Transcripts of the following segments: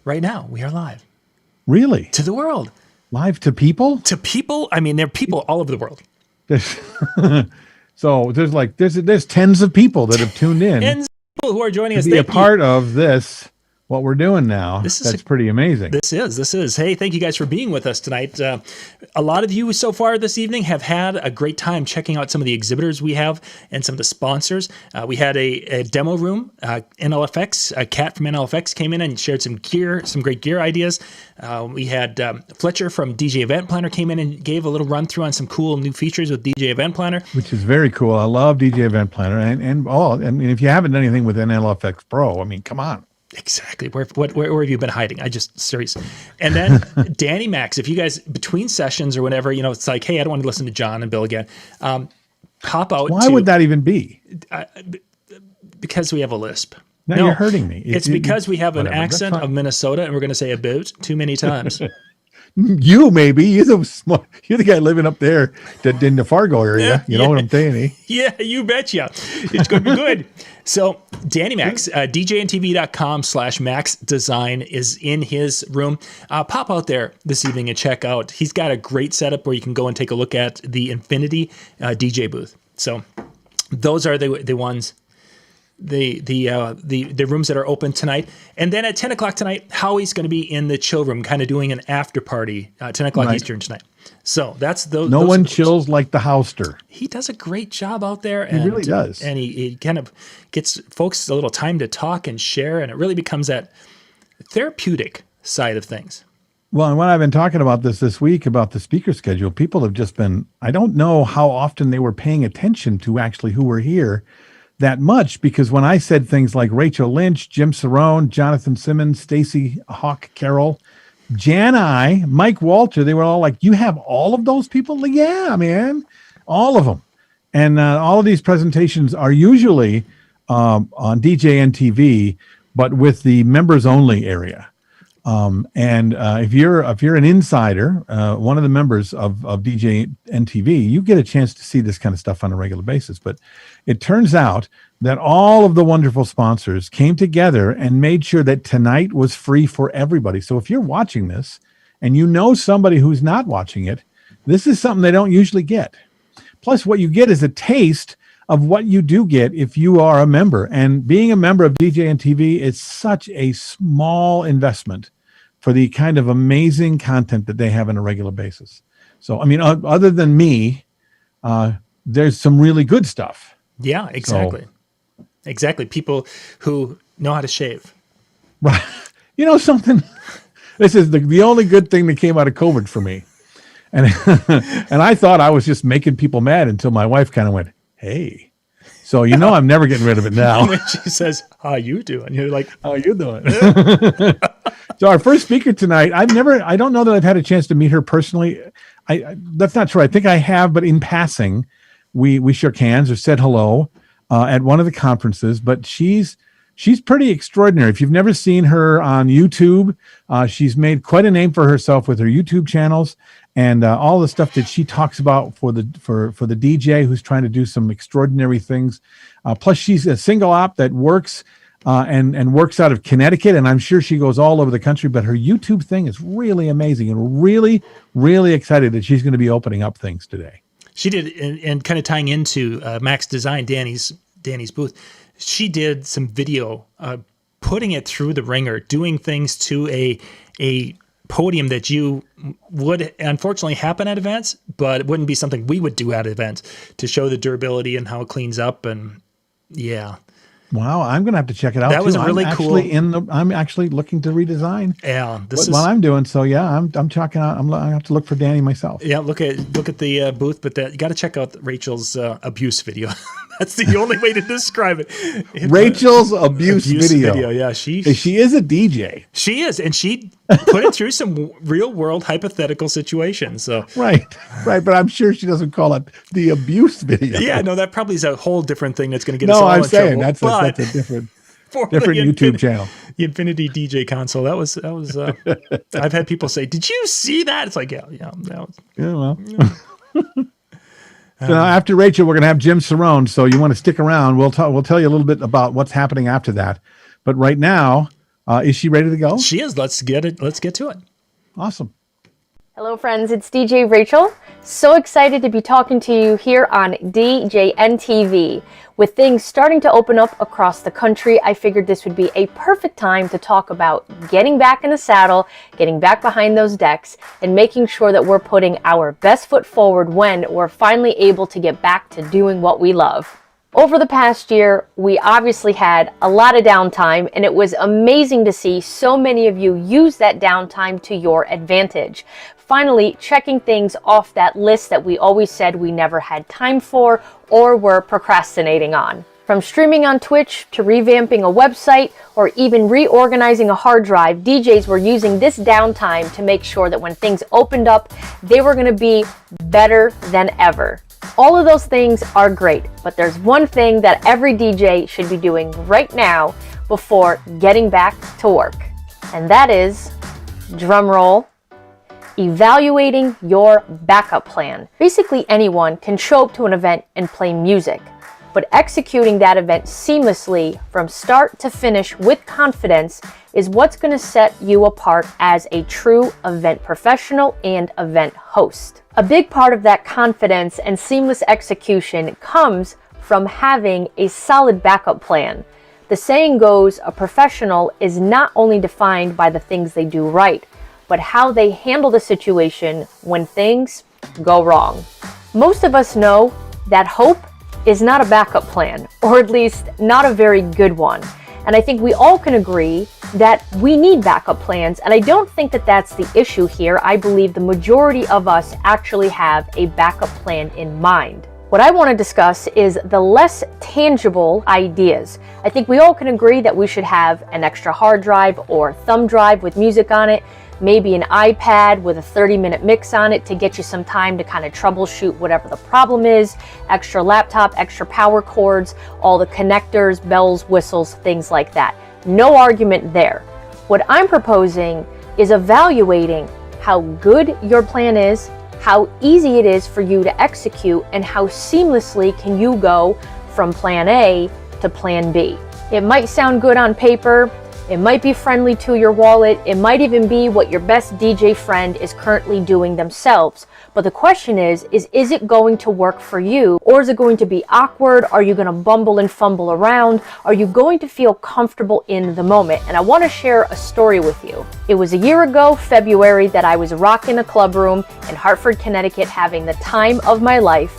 right now. We are live. Really? To the world. Live to people? To people? I mean, there are people all over the world. So there's tens of people that have tuned in. Tens of people who are joining us. To be a part of this, what we're doing now. That's pretty amazing. This is. Hey, thank you guys for being with us tonight. A lot of you so far this evening have had a great time checking out some of the exhibitors we have and some of the sponsors. We had a demo room. NLFX, a cat from NLFX came in and shared some great gear ideas. We had Fletcher from DJ Event Planner came in and gave a little run through on some cool new features with DJ Event Planner, which is very cool. I love DJ Event Planner, and if you haven't done anything with NLFX Pro, I mean, come on. Exactly. Where have you been hiding? I just serious. And then Danny Max, if you guys between sessions or whenever, it's like, hey, I don't want to listen to John and Bill again. Pop out. Why would that even be? Because we have a lisp. No, you're hurting me. It's because we have an accent of Minnesota, and we're going to say about too many times. You maybe you're the guy living up there in the Fargo area. You know what I'm saying? Yeah, you betcha. It's going to be good. So Danny Max, DJNTV.com/Max Design is in his room. Pop out there this evening and check out. He's got a great setup where you can go and take a look at the Infinity DJ booth. So those are the ones. The rooms that are open tonight. And then at 10 o'clock tonight, Howie's going to be in the chill room, kind of doing an after party, 10 o'clock Eastern tonight. So that's those. No one chills like the Houster. He does a great job out there. He really does. And he kind of gets folks a little time to talk and share, and it really becomes that therapeutic side of things. Well, and when I've been talking about this week, about the speaker schedule, people have just been, I don't know how often they were paying attention to actually who were here that much, because when I said things like Rachel Lynch, Jim Cerrone, Jonathan Simmons, Stacy Hawk Carroll, Jan I, Mike Walter, they were all like, you have all of those people? Like, yeah, man, all of them. And all of these presentations are usually on DJNTV, but with the members only area. If you're an insider, one of the members of DJNTV, you get a chance to see this kind of stuff on a regular basis. But it turns out that all of the wonderful sponsors came together and made sure that tonight was free for everybody. So if you're watching this and you know somebody who's not watching it, this is something they don't usually get. Plus, what you get is a taste of what you do get if you are a member. And being a member of DJNTV is such a small investment for the kind of amazing content that they have on a regular basis. So, I mean, other than me, there's some really good stuff. Yeah, exactly. Exactly. People who know how to shave. Right. You know something? This is the only good thing that came out of COVID for me. And and I thought I was just making people mad until my wife kind of went, hey. So I'm never getting rid of it now. When she says, how you doing? You're like, how you doing? So our first speaker tonight, I don't know that I've had a chance to meet her personally. That's not true. I think I have, but in passing, we shook hands or said hello at one of the conferences, but she's pretty extraordinary. If you've never seen her on YouTube, she's made quite a name for herself with her YouTube channels and all the stuff that she talks about for the DJ who's trying to do some extraordinary things. Plus, she's a single op that works and works out of Connecticut, and I'm sure she goes all over the country. But her YouTube thing is really amazing, and we're really, really excited that she's going to be opening up things today. She did, and kind of tying into Max Design, Danny's booth. She did some video, putting it through the ringer, doing things to a podium that you would unfortunately happen at events, but it wouldn't be something we would do at events to show the durability and how it cleans up. And yeah. Wow, I'm going to have to check it out. That was really cool. I'm actually looking to redesign. Yeah, what I'm doing. So yeah, I'm checking out. I have to look for Danny myself. Yeah, look at the booth, but you got to check out Rachel's abuse video. That's the only way to describe it. Rachel's abuse video. Yeah, she is a DJ. She is, and she put it through some real world hypothetical situations. So right. But I'm sure she doesn't call it the abuse video. Yeah, no, that probably is a whole different thing that's going to get us all in trouble. No, I'm saying that's a different YouTube channel. The Infinity DJ console. That was. I've had people say, "Did you see that?" It's like, yeah. Well. So after Rachel, we're going to have Jim Cerrone. So you want to stick around. We'll tell you a little bit about what's happening after that. But right now, Is she ready to go? She is. Let's get to it. Awesome. Hello friends, it's DJ Rachel. So excited to be talking to you here on DJNTV. With things starting to open up across the country, I figured this would be a perfect time to talk about getting back in the saddle, getting back behind those decks, and making sure that we're putting our best foot forward when we're finally able to get back to doing what we love. Over the past year, we obviously had a lot of downtime, and it was amazing to see so many of you use that downtime to your advantage. Finally, checking things off that list that we always said we never had time for or were procrastinating on. From streaming on Twitch to revamping a website or even reorganizing a hard drive, DJs were using this downtime to make sure that when things opened up, they were going to be better than ever. All of those things are great, but there's one thing that every DJ should be doing right now before getting back to work. And that is, drum roll, evaluating your backup plan. Basically anyone can show up to an event and play music, but executing that event seamlessly from start to finish with confidence is what's going to set you apart as a true event professional and event host. A big part of that confidence and seamless execution comes from having a solid backup plan. The saying goes, a professional is not only defined by the things they do right, but how they handle the situation when things go wrong. Most of us know that hope is not a backup plan, or at least not a very good one. And I think we all can agree that we need backup plans, and I don't think that that's the issue here. I believe the majority of us actually have a backup plan in mind. What I want to discuss is the less tangible ideas. I think we all can agree that we should have an extra hard drive or thumb drive with music on it, maybe an iPad with a 30-minute mix on it to get you some time to kind of troubleshoot whatever the problem is, extra laptop, extra power cords, all the connectors, bells, whistles, things like that. No argument there. What I'm proposing is evaluating how good your plan is, how easy it is for you to execute, and how seamlessly can you go from plan A to plan B. It might sound good on paper, it might be friendly to your wallet, it might even be what your best DJ friend is currently doing themselves. But the question is it going to work for you? Or is it going to be awkward? Are you going to bumble and fumble around? Are you going to feel comfortable in the moment? And I want to share a story with you. It was a year ago, February, that I was rocking a club room in Hartford, Connecticut, having the time of my life,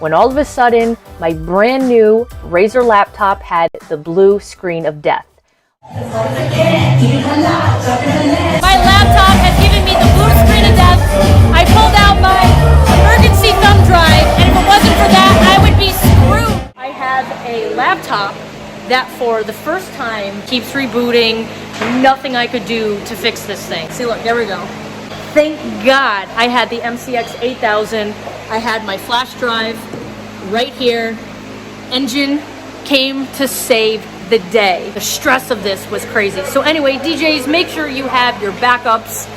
when all of a sudden, my brand new Razer laptop had the blue screen of death. My laptop has given me the blue screen of death. I pulled out my emergency thumb drive, and if it wasn't for that, I would be screwed. I have a laptop that for the first time keeps rebooting. Nothing I could do to fix this thing. See, look, there we go. Thank God I had the MCX 8000. I had my flash drive right here. Engine came to save the day. The stress of this was crazy. So anyway, DJs, make sure you have your backups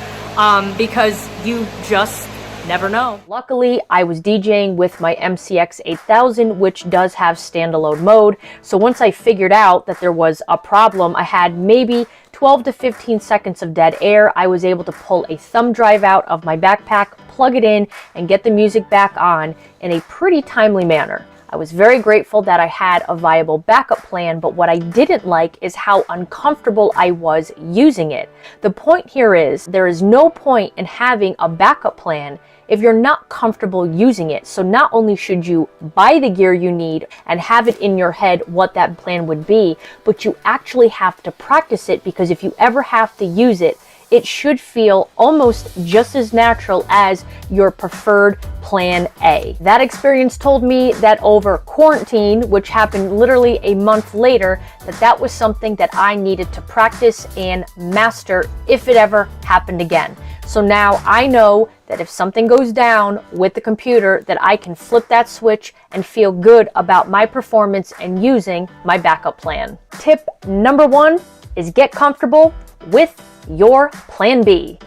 because you just never know. Luckily, I was DJing with my MCX 8000, which does have standalone mode. So once I figured out that there was a problem, I had maybe 12 to 15 seconds of dead air. I was able to pull a thumb drive out of my backpack, plug it in, and get the music back on in a pretty timely manner. I was very grateful that I had a viable backup plan, but what I didn't like is how uncomfortable I was using it. The point here is there is no point in having a backup plan if you're not comfortable using it. So not only should you buy the gear you need and have it in your head what that plan would be, but you actually have to practice it, because if you ever have to use it, it should feel almost just as natural as your preferred plan A. That experience told me that over quarantine, which happened literally a month later, that was something that I needed to practice and master if it ever happened again. So now I know that if something goes down with the computer, that I can flip that switch and feel good about my performance and using my backup plan. Tip number 1 is get comfortable with your plan B.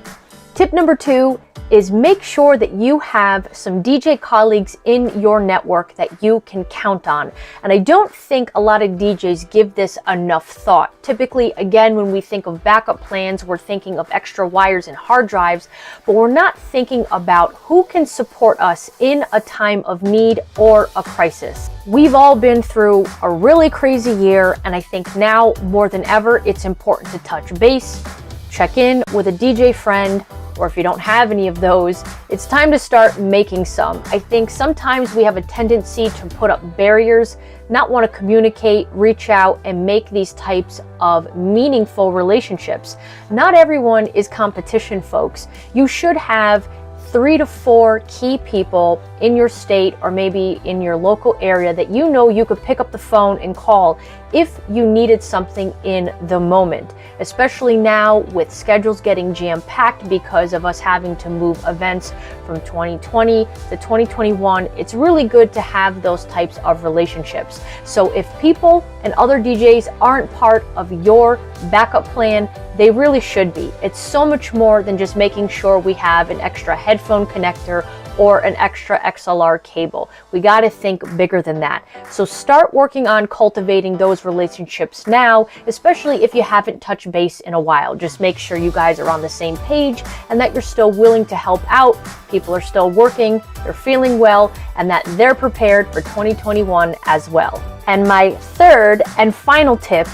Tip number 2 is make sure that you have some DJ colleagues in your network that you can count on. And I don't think a lot of DJs give this enough thought. Typically, again, when we think of backup plans, we're thinking of extra wires and hard drives, but we're not thinking about who can support us in a time of need or a crisis. We've all been through a really crazy year, and I think now more than ever, it's important to touch base, check in with a DJ friend, or if you don't have any of those, it's time to start making some. I think sometimes we have a tendency to put up barriers, not want to communicate, reach out, and make these types of meaningful relationships. Not everyone is competition, folks. You should have 3 to 4 key people in your state or maybe in your local area that you know you could pick up the phone and call if you needed something in the moment, especially now with schedules getting jam-packed because of us having to move events from 2020 to 2021. It's really good to have those types of relationships. So if people and other DJs aren't part of your backup plan, they really should be. It's so much more than just making sure we have an extra headphone connector or an extra XLR cable. We got to think bigger than that. So start working on cultivating those relationships now, especially if you haven't touched base in a while. Just make sure you guys are on the same page and that you're still willing to help out. People are still working, they're feeling well, and that they're prepared for 2021 as well. And my third and final tip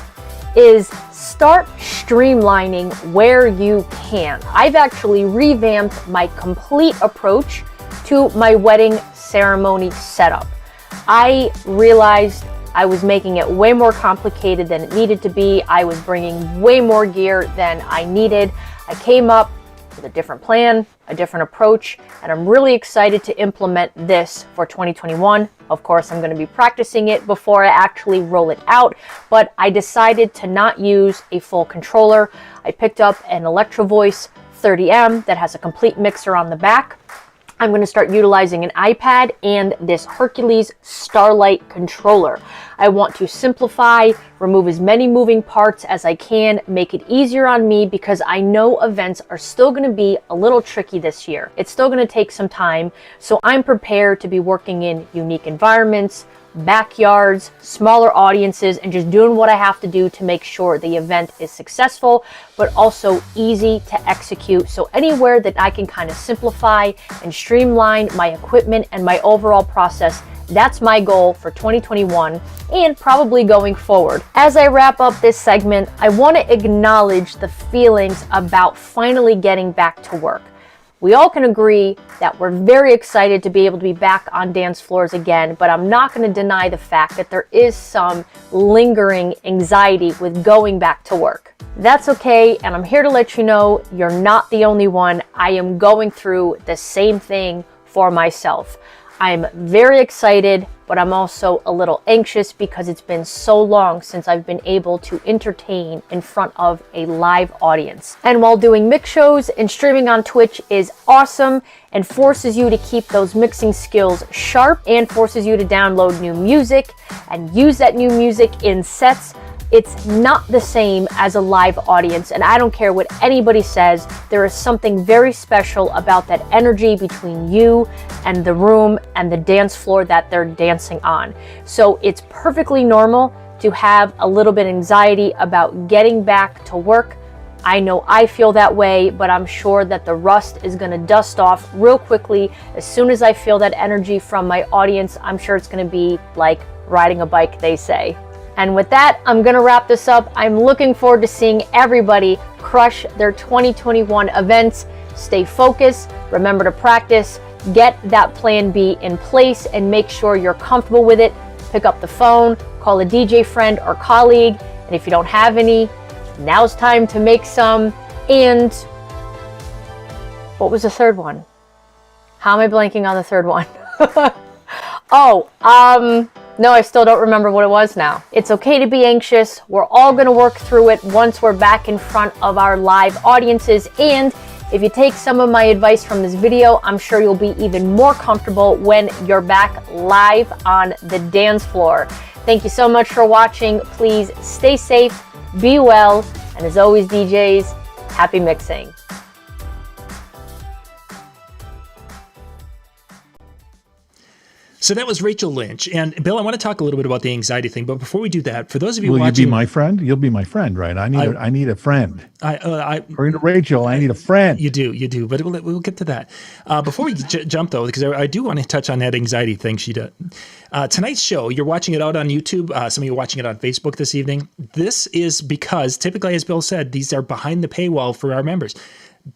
is start streamlining where you can. I've actually revamped my complete approach to my wedding ceremony setup. I realized I was making it way more complicated than it needed to be. I was bringing way more gear than I needed. I came up with a different plan, a different approach, and I'm really excited to implement this for 2021. Of course, I'm going to be practicing it before I actually roll it out, but I decided to not use a full controller. I picked up an Electro Voice 30M that has a complete mixer on the back. I'm going to start utilizing an iPad and this Hercules Starlight controller. I want to simplify, remove as many moving parts as I can, make it easier on me because I know events are still going to be a little tricky this year. It's still going to take some time, so I'm prepared to be working in unique environments, backyards, smaller audiences, and just doing what I have to do to make sure the event is successful, but also easy to execute. So anywhere that I can kind of simplify and streamline my equipment and my overall process, that's my goal for 2021 and probably going forward. As I wrap up this segment, I want to acknowledge the feelings about finally getting back to work. We all can agree that we're very excited to be able to be back on dance floors again, but I'm not going to deny the fact that there is some lingering anxiety with going back to work. That's okay, and I'm here to let you know you're not the only one. I am going through the same thing for myself. I'm very excited, but I'm also a little anxious because it's been so long since I've been able to entertain in front of a live audience. And while doing mix shows and streaming on Twitch is awesome and forces you to keep those mixing skills sharp and forces you to download new music and use that new music in sets, it's not the same as a live audience, and I don't care what anybody says, there is something very special about that energy between you and the room and the dance floor that they're dancing on. So it's perfectly normal to have a little bit of anxiety about getting back to work. I know I feel that way, but I'm sure that the rust is going to dust off real quickly. As soon as I feel that energy from my audience, I'm sure it's going to be like riding a bike, they say. And with that, I'm going to wrap this up. I'm looking forward to seeing everybody crush their 2021 events. Stay focused, remember to practice, get that plan B in place, and make sure you're comfortable with it. Pick up the phone, call a DJ friend or colleague, and if you don't have any, now's time to make some. And what was the third one? How am I blanking on the third one? No, I still don't remember what it was now. It's okay to be anxious. We're all going to work through it once we're back in front of our live audiences. And if you take some of my advice from this video, I'm sure you'll be even more comfortable when you're back live on the dance floor. Thank you so much for watching. Please stay safe, be well, and as always, DJs, happy mixing. So that was Rachel Lynch. And Bill, I want to talk a little bit about the anxiety thing. But before we do that, for those of you Will watching, you be my friend? You'll be my friend, right? I need a friend. According to Rachel, I need a friend. You do. But we'll get to that. Before we jump, though, because I do want to touch on that anxiety thing she did. Tonight's show, you're watching it out on YouTube. Some of you are watching it on Facebook this evening. This is because, typically, as Bill said, these are behind the paywall for our members.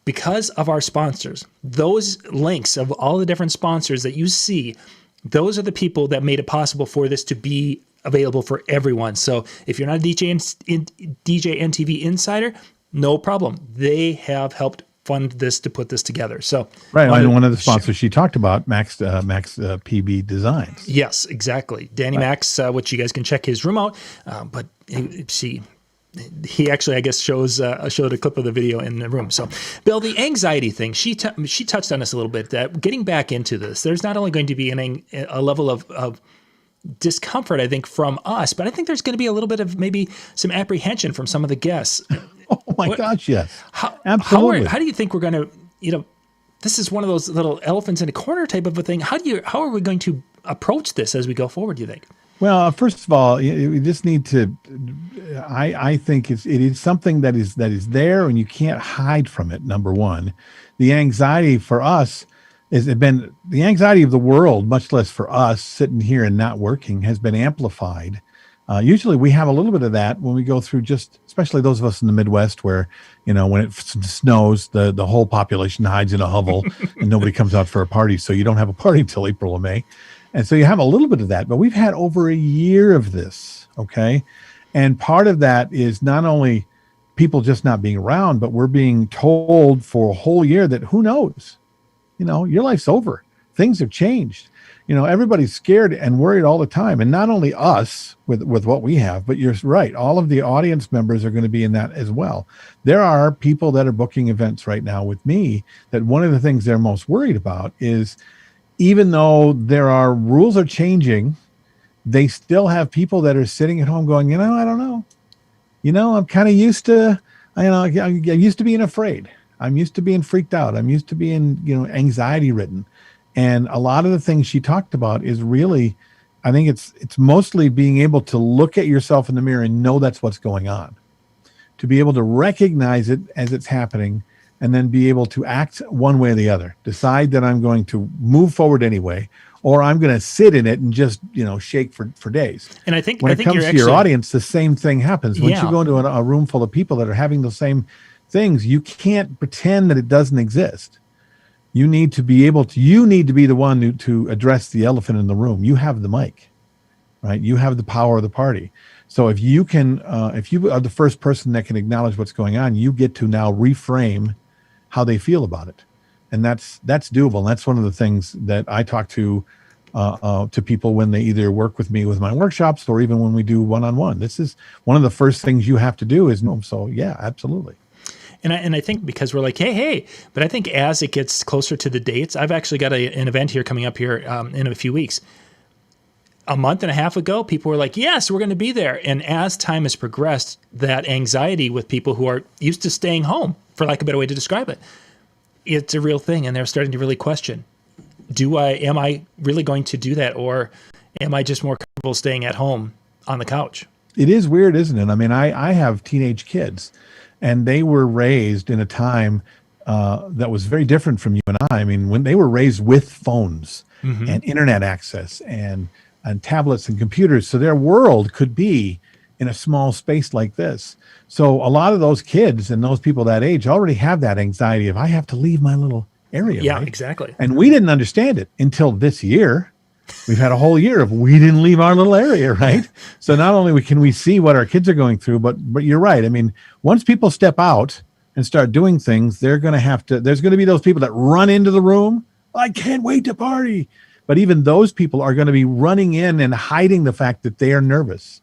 Because of our sponsors, those links of all the different sponsors that you see, those are the people that made it possible for this to be available for everyone. So if you're not a DJNTV insider, no problem. They have helped fund this to put this together. So right, and one of the sponsors she talked about, Max PB Designs. Yes, exactly. Danny Max, which you guys can check his room out. But he actually, I guess, showed a clip of the video in the room. So, Bill, the anxiety thing, she touched on this a little bit, that getting back into this, there's not only going to be a level of discomfort, I think, from us, but I think there's going to be a little bit of maybe some apprehension from some of the guests. Oh, my gosh, yes. Absolutely. How do you think we're going to, this is one of those little elephants in a corner type of a thing. How are we going to approach this as we go forward, do you think? Well, first of all, we just need to. I think it is something that is there, and you can't hide from it. Number one, the anxiety for us the anxiety of the world, much less for us sitting here and not working, has been amplified. Usually, we have a little bit of that when we go through, especially those of us in the Midwest, where when it snows, the whole population hides in a hovel, and nobody comes out for a party. So you don't have a party until April or May. And so you have a little bit of that, but we've had over a year of this, okay? And part of that is not only people just not being around, but we're being told for a whole year that who knows? Your life's over. Things have changed. Everybody's scared and worried all the time. And not only us with what we have, but you're right. All of the audience members are going to be in that as well. There are people that are booking events right now with me that one of the things they're most worried about is, even though rules are changing, they still have people that are sitting at home going, I don't know. I'm kind of used to, I'm used to being afraid. I'm used to being freaked out. I'm used to being, anxiety ridden. And a lot of the things she talked about is really, I think it's mostly being able to look at yourself in the mirror and know that's what's going on, to be able to recognize it as it's happening, and then be able to act one way or the other. Decide that I'm going to move forward anyway, or I'm going to sit in it and just, shake for days. And I think when it comes to your audience, the same thing happens. Once you go into a room full of people that are having the same things, you can't pretend that it doesn't exist. You need to be the one to address the elephant in the room. You have the mic, right? You have the power of the party. So if you are the first person that can acknowledge what's going on, you get to now reframe how they feel about it. And that's doable. And that's one of the things that I talk to people when they either work with me with my workshops, or even when we do one-on-one. This is one of the first things you have to do is know. So yeah, absolutely. And I think because we're like, hey, but I think as it gets closer to the dates, I've actually got an event here coming up here in a few weeks. A month and a half ago, people were like, yes, we're going to be there. And as time has progressed, that anxiety with people who are used to staying home, for lack of a better way to describe it, it's a real thing. And they're starting to really question, am I really going to do that? Or am I just more comfortable staying at home on the couch? It is weird, isn't it? I mean, I have teenage kids, and they were raised in a time that was very different from you and I. I mean, when they were raised with phones and internet access and tablets and computers, so their world could be in a small space like this. So a lot of those kids and those people that age already have that anxiety of, I have to leave my little area. Yeah, right? exactly. And we didn't understand it until this year. We've had a whole year of we didn't leave our little area, right? So not only can we see what our kids are going through, but you're right. I mean, once people step out and start doing things, there's going to be those people that run into the room. I can't wait to party. But even those people are going to be running in and hiding the fact that they are nervous.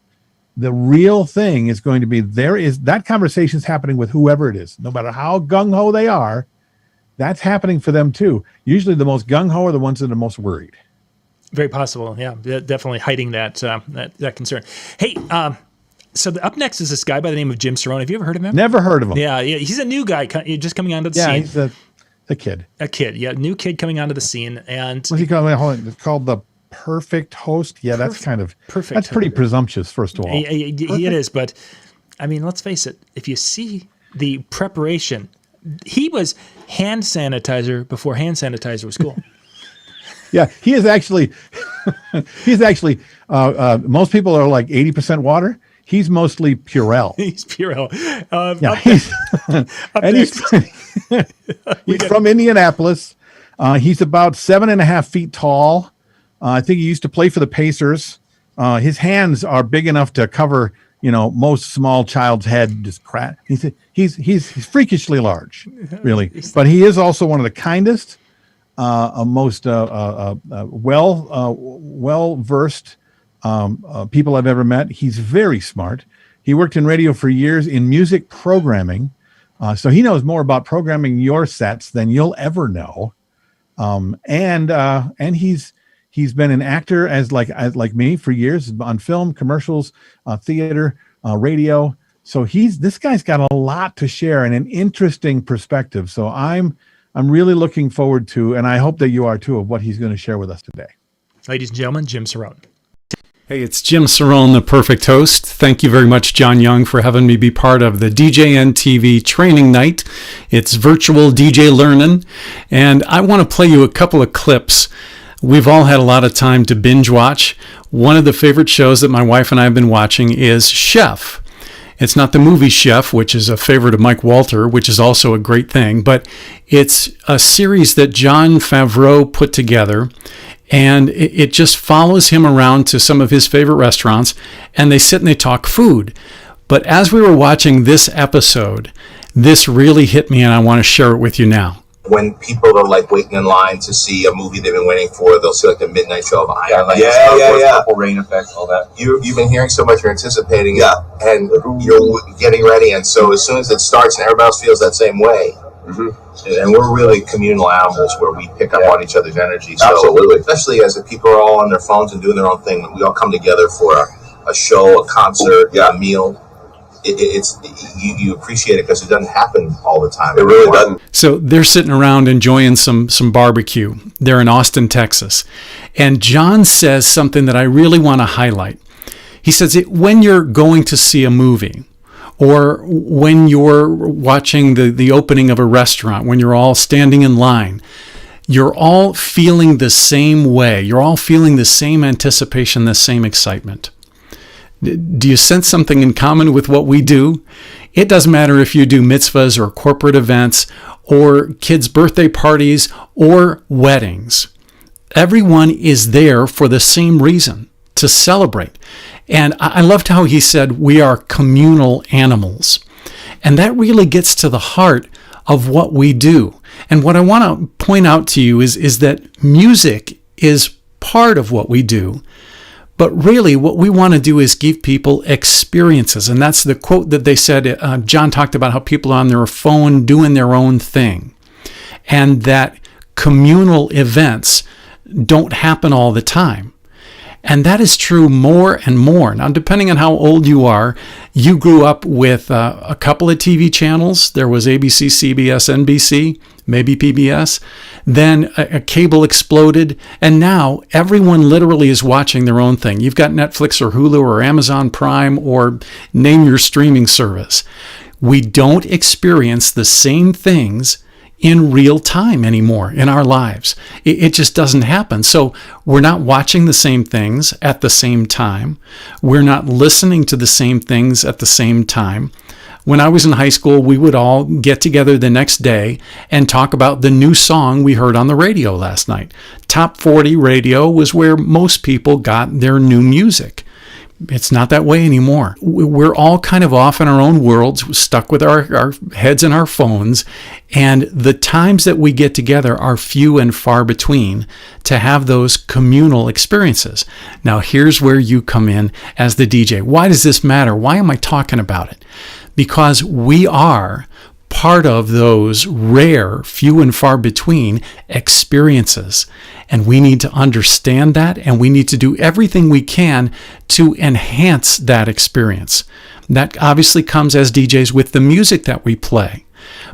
The real thing is going to be that conversation's happening with whoever it is, no matter how gung-ho they are. That's happening for them too. Usually the most gung-ho are the ones that are most worried. Very possible. Yeah, definitely hiding that concern. Hey, so up next is this guy by the name of Jim Cerrone. Have you ever heard of him? Never heard of him. Yeah, he's a new guy just coming onto the scene. Yeah, he's a kid. A kid, yeah, new kid coming onto the scene. And what's he called? Hold on. It's called the perfect host. Yeah, that's kind of perfect That's pretty host. presumptuous, first of all. It is, but I mean, let's face it. If you see the preparation, he was hand sanitizer before hand sanitizer was cool. Yeah, he is actually. Most people are like 80% water. He's mostly Purell. He's Purell. Yeah, he's from Indianapolis. He's about 7.5 feet tall. I think he used to play for the Pacers. His hands are big enough to cover, most small child's head. Just crack. He's freakishly large, really. But he is also one of the kindest, most well versed people I've ever met. He's very smart. He worked in radio for years in music programming, so he knows more about programming your sets than you'll ever know. And he's been an actor as like me for years on film, commercials, theater, radio. So this guy's got a lot to share and an interesting perspective. So I'm really looking forward to, and I hope that you are too, of what he's going to share with us today. Ladies and gentlemen, Jim Cerrone. Hey, it's Jim Cerrone, the perfect host. Thank you very much, John Young, for having me be part of the DJNTV training night. It's virtual DJ learning, and I want to play you a couple of clips. We've all had a lot of time to binge watch. One of the favorite shows that my wife and I have been watching is Chef. It's not the movie Chef, which is a favorite of Mike Walter, which is also a great thing, but it's a series that Jon Favreau put together. And it just follows him around to some of his favorite restaurants, and they sit and they talk food. But as we were watching this episode, this really hit me, and I want to share it with you now. When people are like waiting in line to see a movie they've been waiting for, they'll see like the midnight show of Iron Man. Purple Rain effect, all that. You've been hearing so much, you're anticipating it, and you're getting ready. And so as soon as it starts, and everybody else feels that same way. Mm-hmm. And we're really communal animals where we pick up on each other's energy. So, absolutely. Especially as the people are all on their phones and doing their own thing, we all come together for a show, a concert, a meal. You appreciate it because it doesn't happen all the time. It really doesn't. So they're sitting around enjoying some barbecue. They're in Austin, Texas. And John says something that I really want to highlight. He says, when you're going to see a movie, or when you're watching the opening of a restaurant, when you're all standing in line, you're all feeling the same way. You're all feeling the same anticipation, the same excitement. Do you sense something in common with what we do? It doesn't matter if you do mitzvahs or corporate events or kids' birthday parties or weddings. Everyone is there for the same reason, to celebrate. And I loved how he said we are communal animals. And that really gets to the heart of what we do. And what I want to point out to you is that music is part of what we do. But really what we want to do is give people experiences. And that's the quote that they said. John talked about how people are on their phone doing their own thing. And that communal events don't happen all the time. And that is true more and more. Now, depending on how old you are, you grew up with a couple of TV channels. There was ABC, CBS, NBC, maybe PBS. Then a cable exploded. And now everyone literally is watching their own thing. You've got Netflix or Hulu or Amazon Prime or name your streaming service. We don't experience the same things in real time anymore in our lives. It just doesn't happen. So we're not watching the same things at the same time. We're not listening to the same things at the same time. When I was in high school, we would all get together the next day and talk about the new song we heard on the radio last night. Top 40 radio was where most people got their new music. It's not that way anymore. We're all kind of off in our own worlds, stuck with our heads in our phones, and the times that we get together are few and far between to have those communal experiences. Now, here's where you come in as the DJ. Why does this matter? Why am I talking about it? Because we are part of those rare, few and far between experiences. And we need to understand that, and we need to do everything we can to enhance that experience. That obviously comes as DJs with the music that we play.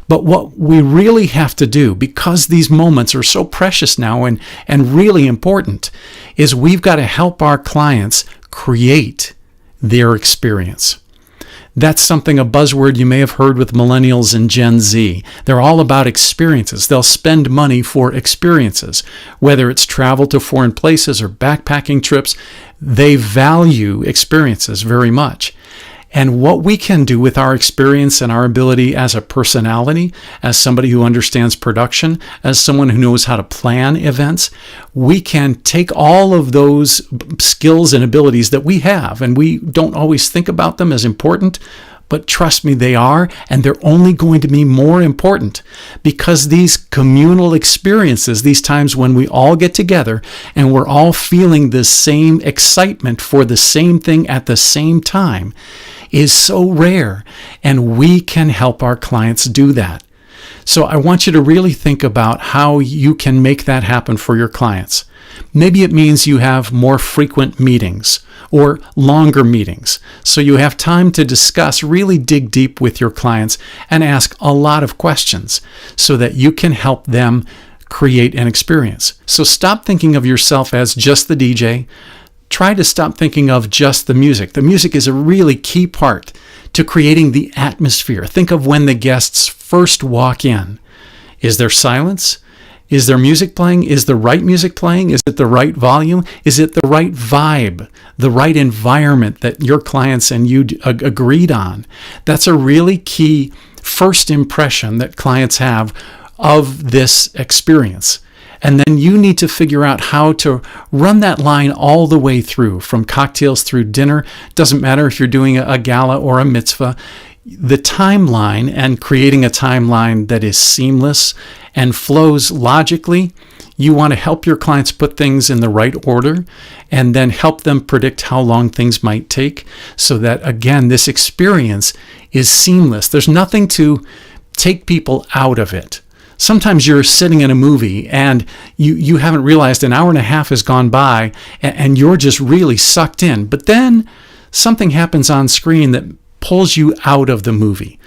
But what we really have to do, because these moments are so precious now and really important, is we've got to help our clients create their experience. That's something, a buzzword you may have heard with millennials and Gen Z. They're all about experiences. They'll spend money for experiences, whether it's travel to foreign places or backpacking trips. They value experiences very much. And what we can do with our experience and our ability as a personality, as somebody who understands production, as someone who knows how to plan events, we can take all of those skills and abilities that we have, and we don't always think about them as important, but trust me, they are, and they're only going to be more important because these communal experiences, these times when we all get together and we're all feeling the same excitement for the same thing at the same time, is so rare, and we can help our clients do that. So I want you to really think about how you can make that happen for your clients. Maybe it means you have more frequent meetings or longer meetings, so you have time to discuss, really dig deep with your clients and ask a lot of questions so that you can help them create an experience. So stop thinking of yourself as just the DJ. Try to stop thinking of just the music. The music is a really key part to creating the atmosphere. Think of when the guests first walk in. Is there silence? Is there music playing? Is the right music playing? Is it the right volume? Is it the right vibe, the right environment that your clients and you agreed on? That's a really key first impression that clients have of this experience. And then you need to figure out how to run that line all the way through, from cocktails through dinner. Doesn't matter if you're doing a gala or a mitzvah. The timeline, and creating a timeline that is seamless and flows logically. You want to help your clients put things in the right order and then help them predict how long things might take so that, again, this experience is seamless. There's nothing to take people out of it. Sometimes you're sitting in a movie and you haven't realized an hour and a half has gone by and you're just really sucked in. But then something happens on screen that pulls you out of the movie.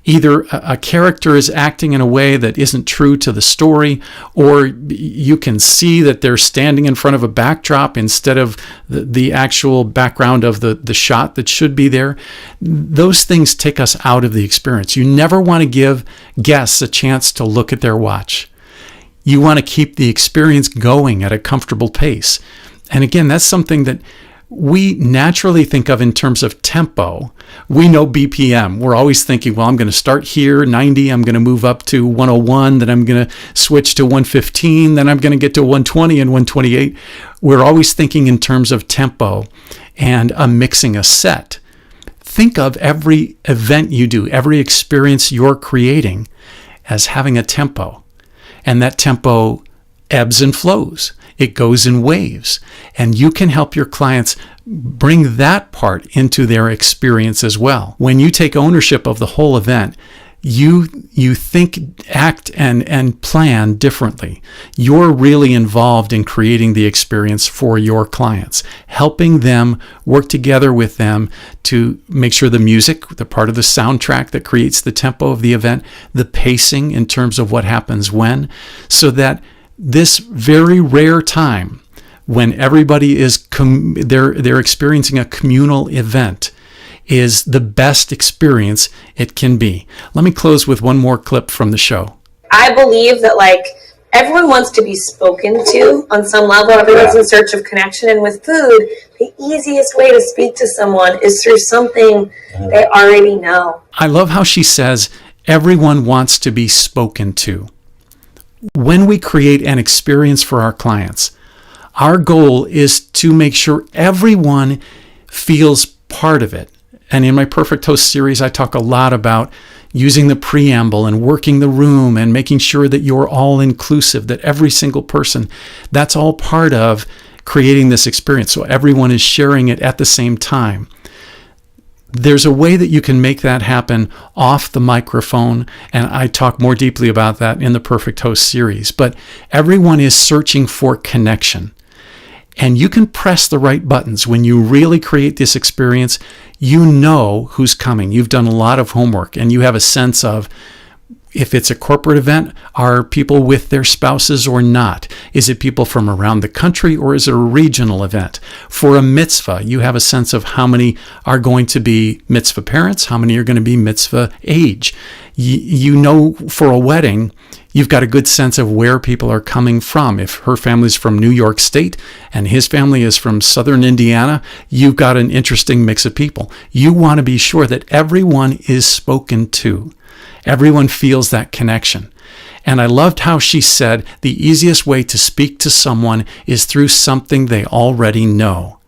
Either a character is acting in a way that isn't true to the story, or you can see that they're standing in front of a backdrop instead of the actual background of the shot that should be there. Those things take us out of the experience. You never want to give guests a chance to look at their watch. You want to keep the experience going at a comfortable pace. And again, that's something that we naturally think of in terms of tempo. We know BPM. We're always thinking, well, I'm going to start here, 90, I'm going to move up to 101, then I'm going to switch to 115, then I'm going to get to 120 and 128. We're always thinking in terms of tempo and mixing a set. Think of every event you do, every experience you're creating as having a tempo. And that tempo ebbs and flows. It goes in waves, and you can help your clients bring that part into their experience as well. When you take ownership of the whole event, you think, act, and plan differently. You're really involved in creating the experience for your clients, helping them work together with them to make sure the music, the part of the soundtrack that creates the tempo of the event, the pacing in terms of what happens when, so that this very rare time when everybody is they're experiencing a communal event is the best experience it can be. Let me close with one more clip from the show. I believe that everyone wants to be spoken to on some level. Everyone's in search of connection, and with food, the easiest way to speak to someone is through something they already know. I love how she says everyone wants to be spoken to. When we create an experience for our clients, our goal is to make sure everyone feels part of it. And in my Perfect Host series, I talk a lot about using the preamble and working the room and making sure that you're all inclusive, that every single person, that's all part of creating this experience. So everyone is sharing it at the same time. There's a way that you can make that happen off the microphone, and I talk more deeply about that in the Perfect Host series. But everyone is searching for connection. And you can press the right buttons. When you really create this experience, you know who's coming. You've done a lot of homework, and you have a sense of If it's a corporate event, are people with their spouses or not? Is it people from around the country, or is it a regional event? For a mitzvah, you have a sense of how many are going to be mitzvah parents, how many are going to be mitzvah age. You know, for a wedding, you've got a good sense of where people are coming from. If her family's from New York State and his family is from Southern Indiana, you've got an interesting mix of people. You want to be sure that everyone is spoken to. Everyone feels that connection. And I loved how she said the easiest way to speak to someone is through something they already know.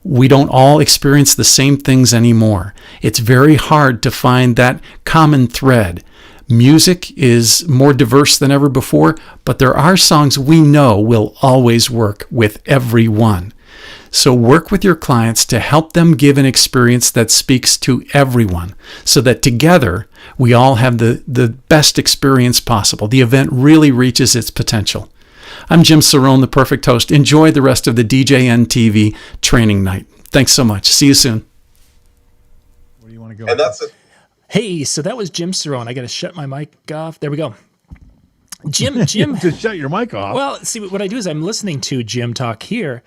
We don't all experience the same things anymore. It's very hard to find that common thread. Music is more diverse than ever before, but there are songs we know will always work with everyone. So work with your clients to help them give an experience that speaks to everyone, so that together we all have the best experience possible. The event really reaches its potential. I'm Jim Cerrone, the perfect host. Enjoy the rest of the DJNTV training night. Thanks so much. See you soon. Where do you want to go? And that's it. Hey, so that was Jim Cerrone. I got to shut my mic off. There we go. Jim. Just shut your mic off. Well, see, what I do is I'm listening to Jim talk here,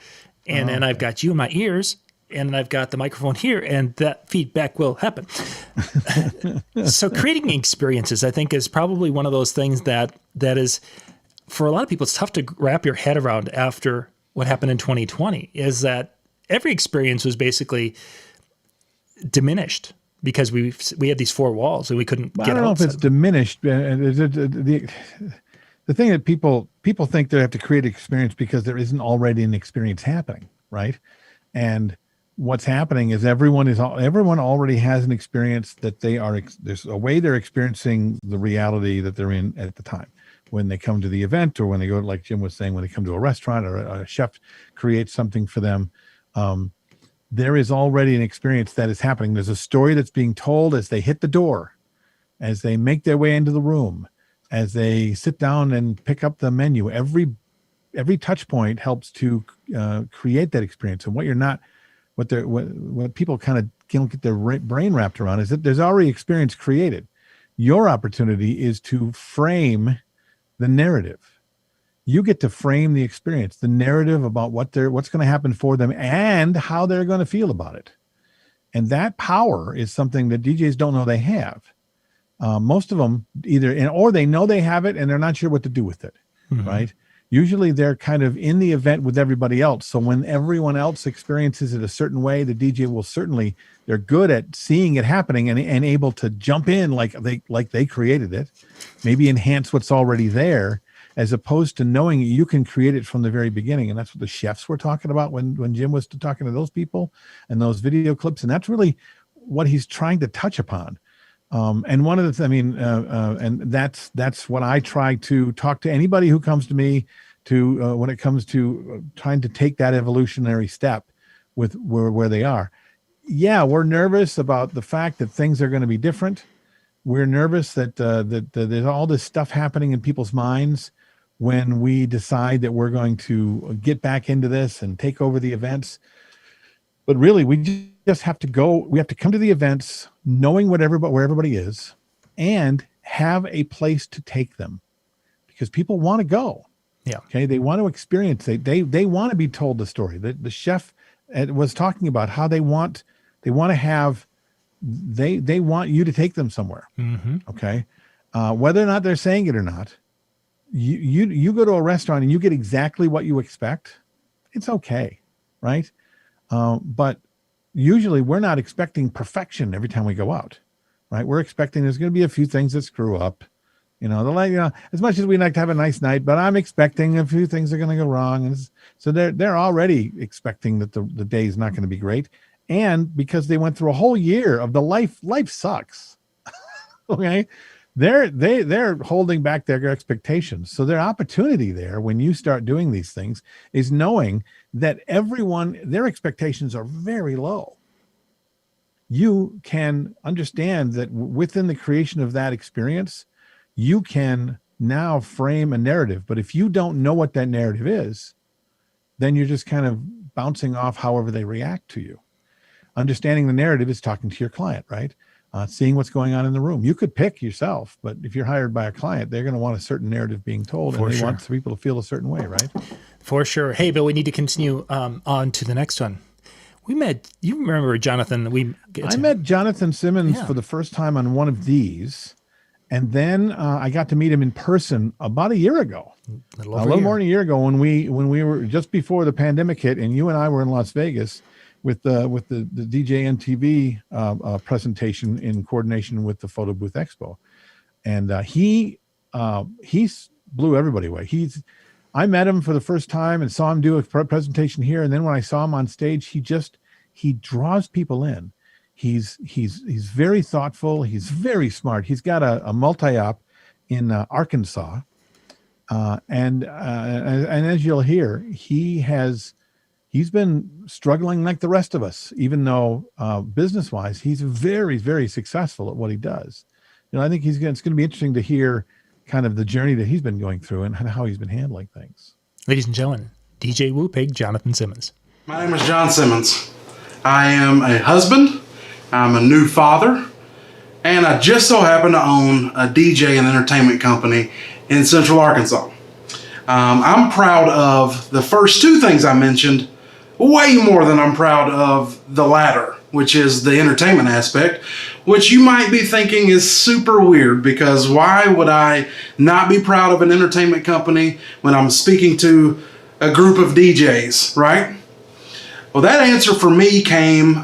and then I've got you in my ears, and then I've got the microphone here, and that feedback will happen. So creating experiences, I think, is probably one of those things that is, for a lot of people, it's tough to wrap your head around after what happened in 2020, is that every experience was basically diminished because we had these four walls and we couldn't get out. I don't know if it's diminished. The thing that people think they have to create an experience because there isn't already an experience happening, right? And what's happening is everyone already has an experience that there's a way they're experiencing the reality that they're in at the time. When they come to the event, or when they go, like Jim was saying, when they come to a restaurant or a chef creates something for them, there is already an experience that is happening. There's a story that's being told as they hit the door, as they make their way into the room, as they sit down and pick up the menu. Every touch point helps to create that experience. And what people kind of can't get their brain wrapped around is that there's already experience created. Your opportunity is to frame the narrative. You get to frame the experience, the narrative about what's going to happen for them and how they're going to feel about it. And that power is something that DJs don't know they have. Most of them or they know they have it and they're not sure what to do with it, right? Usually they're kind of in the event with everybody else. So when everyone else experiences it a certain way, the DJ will they're good at seeing it happening and able to jump in like they created it, maybe enhance what's already there, as opposed to knowing you can create it from the very beginning. And that's what the chefs were talking about when Jim was talking to those people and those video clips. And that's really what he's trying to touch upon. And one of the, and that's what I try to talk to anybody who comes to me to, when it comes to trying to take that evolutionary step with where they are. Yeah, we're nervous about the fact that things are going to be different. We're nervous that there's all this stuff happening in people's minds when we decide that we're going to get back into this and take over the events. But really, we just have to go. We have to come to the events knowing where everybody is and have a place to take them, because people want to go. Yeah. Okay. They want to experience it. They want to be told the story. The chef was talking about how they want you to take them somewhere. Mm-hmm. Okay. Whether or not they're saying it or not, you go to a restaurant and you get exactly what you expect. It's okay. Right. But usually we're not expecting perfection every time we go out, right? We're expecting there's going to be a few things that screw up, as much as we like to have a nice night, but I'm expecting a few things are going to go wrong. And so they're already expecting that the day is not going to be great. And because they went through a whole year of the life sucks. Okay. They're holding back their expectations. So their opportunity there, when you start doing these things, is knowing that their expectations are very low. You can understand that within the creation of that experience, you can now frame a narrative. But if you don't know what that narrative is, then you're just kind of bouncing off however they react to you. Understanding the narrative is talking to your client, right? seeing what's going on in the room. You could pick yourself, but if you're hired by a client, they're going to want a certain narrative being told, and they want people to feel a certain way, right? For sure. Hey, Bill, we need to continue on to the next one. You remember Jonathan? I met Jonathan Simmons for the first time on one of these, and then I got to meet him in person about a year ago. A little more than a year ago, when we were just before the pandemic hit, and you and I were in Las Vegas with the DJNTV presentation in coordination with the Photo Booth Expo, and he blew everybody away. I met him for the first time and saw him do a presentation here, and then when I saw him on stage, he draws people in. He's very thoughtful. He's very smart. He's got a multi-op in Arkansas, and as you'll hear, he's been struggling like the rest of us, even though business-wise, he's very, very successful at what he does. I think it's going to be interesting to hear kind of the journey that he's been going through and how he's been handling things. Ladies and gentlemen, DJ Woo Pig, Jonathan Simmons. My name is John Simmons. I am a husband, I'm a new father, and I just so happen to own a DJ and entertainment company in Central Arkansas. I'm proud of the first two things I mentioned way more than I'm proud of the latter, which is the entertainment aspect, which you might be thinking is super weird, because why would I not be proud of an entertainment company when I'm speaking to a group of DJs, right? Well, that answer for me came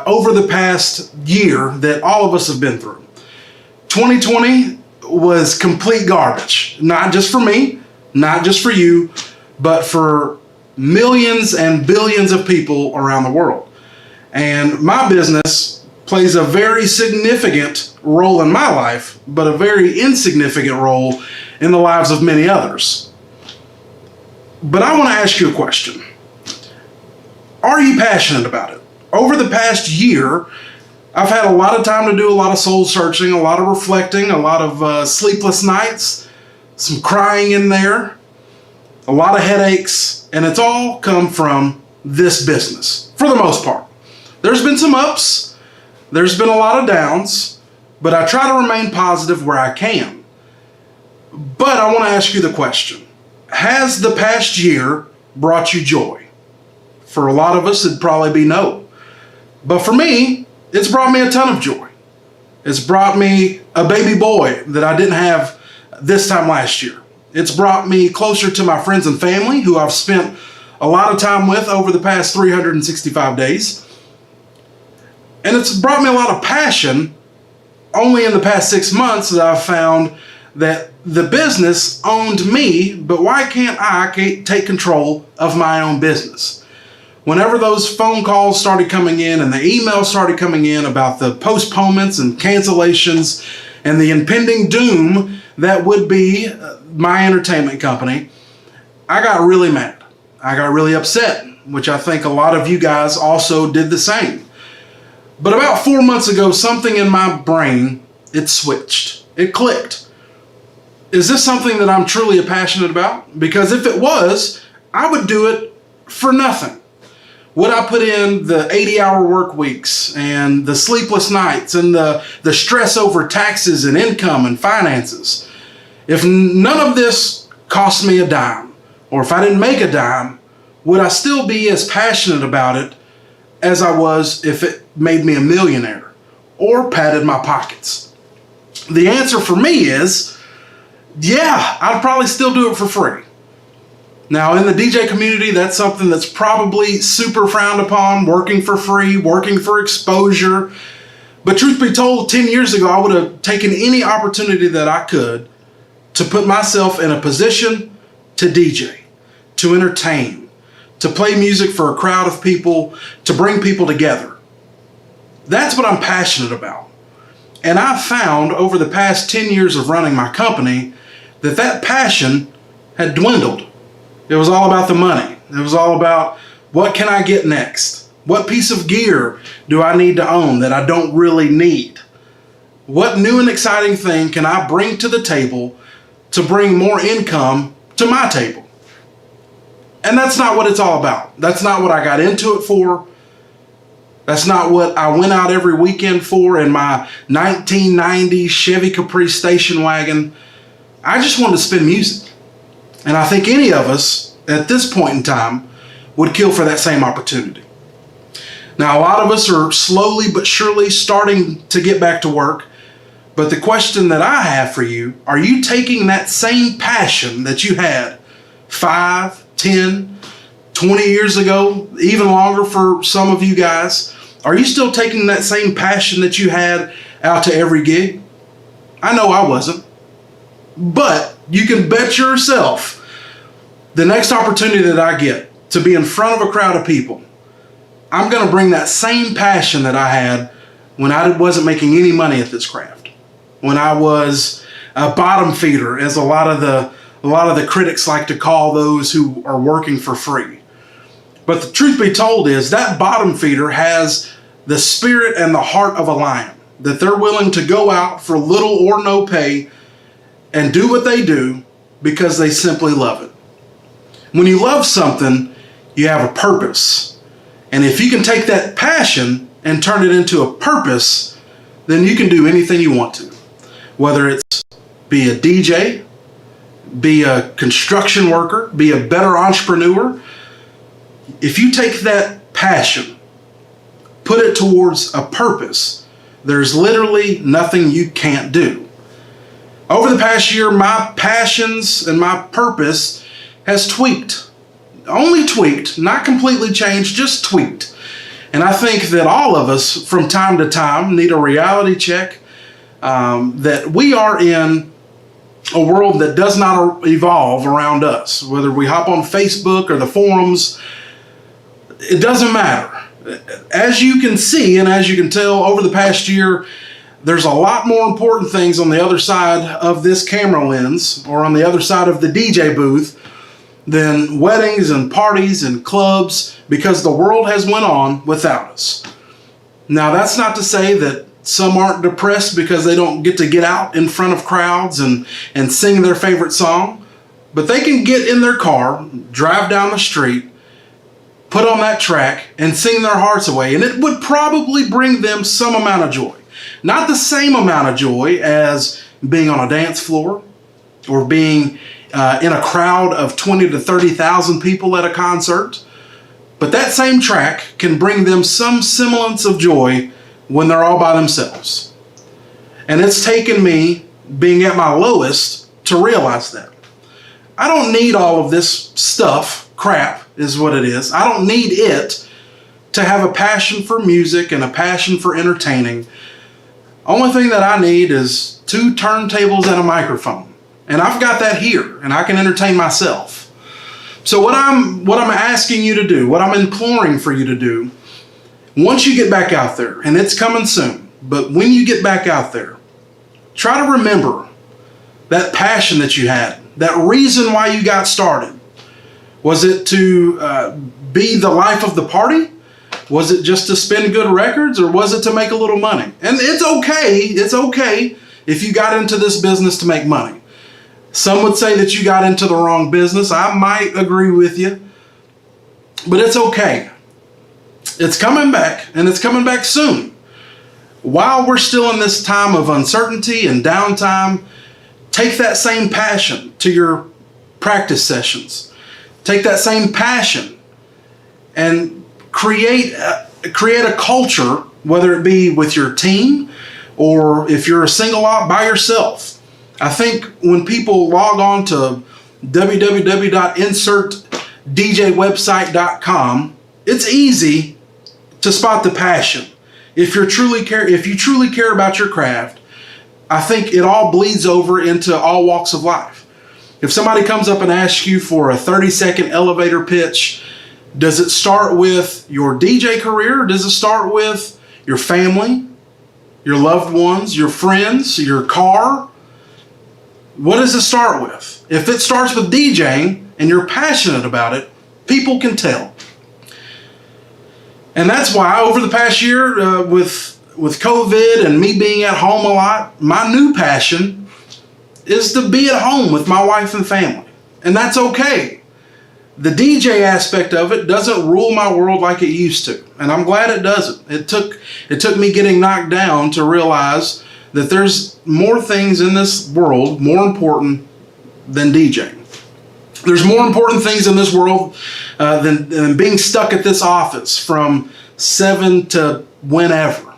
over the past year that all of us have been through. 2020 was complete garbage, not just for me, not just for you, but for millions and billions of people around the world. And my business plays a very significant role in my life, but a very insignificant role in the lives of many others. But I want to ask you a question. Are you passionate about it? Over the past year, I've had a lot of time to do a lot of soul searching, a lot of reflecting, a lot of sleepless nights, some crying in there, a lot of headaches, and it's all come from this business, for the most part. There's been some ups, there's been a lot of downs, but I try to remain positive where I can. But I want to ask you the question, has the past year brought you joy? For a lot of us, it'd probably be no. But for me, it's brought me a ton of joy. It's brought me a baby boy that I didn't have this time last year. It's brought me closer to my friends and family, who I've spent a lot of time with over the past 365 days. And it's brought me a lot of passion. Only in the past 6 months that I've found that the business owned me, but why can't I take control of my own business? Whenever those phone calls started coming in and the emails started coming in about the postponements and cancellations and the impending doom that would be my entertainment company, I got really mad. I got really upset, which I think a lot of you guys also did the same. But about 4 months ago, something in my brain, it switched. It clicked. Is this something that I'm truly passionate about? Because if it was, I would do it for nothing. Would I put in the 80-hour work weeks and the sleepless nights and the stress over taxes and income and finances? If none of this cost me a dime, or if I didn't make a dime, would I still be as passionate about it as I was if it made me a millionaire or padded my pockets? The answer for me is, yeah, I'd probably still do it for free. Now, in the DJ community, that's something that's probably super frowned upon, working for free, working for exposure. But truth be told, 10 years ago, I would have taken any opportunity that I could to put myself in a position to DJ, to entertain, to play music for a crowd of people, to bring people together. That's what I'm passionate about. And I've found over the past 10 years of running my company that passion had dwindled. It was all about the money. It was all about, what can I get next? What piece of gear do I need to own that I don't really need? What new and exciting thing can I bring to the table to bring more income to my table? And that's not what it's all about. That's not what I got into it for. That's not what I went out every weekend for in my 1990 Chevy Caprice station wagon. I just wanted to spin music. And I think any of us at this point in time would kill for that same opportunity. Now, a lot of us are slowly but surely starting to get back to work. But the question that I have for you, are you taking that same passion that you had 5, 10, 20 years ago, even longer for some of you guys? Are you still taking that same passion that you had out to every gig? I know I wasn't. But you can bet yourself the next opportunity that I get to be in front of a crowd of people, I'm going to bring that same passion that I had when I wasn't making any money at this craft. When I was a bottom feeder, as a lot of the critics like to call those who are working for free. But the truth be told is that bottom feeder has the spirit and the heart of a lion, that they're willing to go out for little or no pay and do what they do because they simply love it. When you love something, you have a purpose. And if you can take that passion and turn it into a purpose, then you can do anything you want to. Whether it's be a DJ, be a construction worker, be a better entrepreneur. If you take that passion, put it towards a purpose, there's literally nothing you can't do. Over the past year, my passions and my purpose has tweaked. Only tweaked, not completely changed, just tweaked. And I think that all of us from time to time need a reality check that we are in a world that does not evolve around us. Whether we hop on Facebook or the forums, it doesn't matter. As you can see and as you can tell over the past year, there's a lot more important things on the other side of this camera lens or on the other side of the DJ booth than weddings and parties and clubs, because the world has went on without us. Now, that's not to say that some aren't depressed because they don't get to get out in front of crowds and sing their favorite song, but they can get in their car, drive down the street, put on that track and sing their hearts away, and it would probably bring them some amount of joy. Not the same amount of joy as being on a dance floor or being in a crowd of 20 to 30,000 people at a concert, but that same track can bring them some semblance of joy when they're all by themselves. And it's taken me being at my lowest to realize that. I don't need all of this stuff, crap is what it is. I don't need it to have a passion for music and a passion for entertaining. Only thing that I need is 2 turntables and a microphone. And I've got that here, and I can entertain myself. So what I'm asking you to do, what I'm imploring for you to do, once you get back out there, and it's coming soon, but when you get back out there, try to remember that passion that you had, that reason why you got started. Was it to be the life of the party? Was it just to spin good records, or was it to make a little money? And it's okay if you got into this business to make money. Some would say that you got into the wrong business. I might agree with you, but it's okay. It's coming back, and it's coming back soon. While we're still in this time of uncertainty and downtime, take that same passion to your practice sessions. Take that same passion and create a culture, whether it be with your team or if you're a single out by yourself. I think when people log on to www.insertdjwebsite.com, it's easy to spot the passion. If you truly care about your craft, I think it all bleeds over into all walks of life. If somebody comes up and asks you for a 30-second elevator pitch, does it start with your DJ career? Or does it start with your family, your loved ones, your friends, your car? What does it start with? If it starts with DJing and you're passionate about it, people can tell. And that's why over the past year with COVID and me being at home a lot, my new passion is to be at home with my wife and family. And that's okay. The DJ aspect of it doesn't rule my world like it used to, and I'm glad it doesn't. It took me getting knocked down to realize that there's more things in this world more important than DJing. There's more important things in this world than being stuck at this office from 7 to whenever,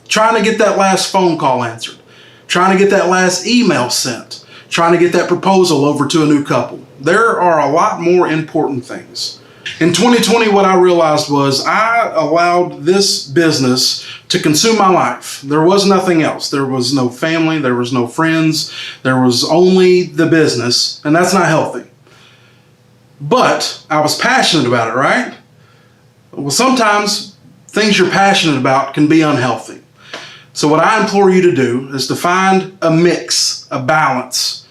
trying to get that last phone call answered, trying to get that last email sent, trying to get that proposal over to a new couple. There are a lot more important things. In 2020, what I realized was I allowed this business to consume my life. There was nothing else. There was no family. There was no friends. There was only the business, and that's not healthy. But I was passionate about it, right? Well, sometimes things you're passionate about can be unhealthy. So what I implore you to do is to find a mix, a balance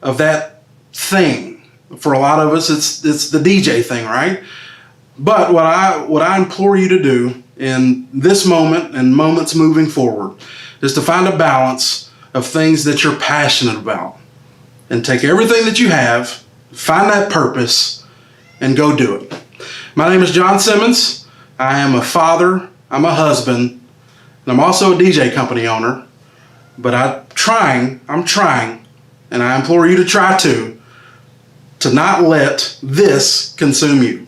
of that thing. For a lot of us, it's the DJ thing, right? But what I implore you to do in this moment and moments moving forward is to find a balance of things that you're passionate about and take everything that you have, find that purpose, and go do it. My name is John Simmons. I am a father, I'm a husband, and I'm also a DJ company owner. But I'm trying, and I implore you to try too, to not let this consume you.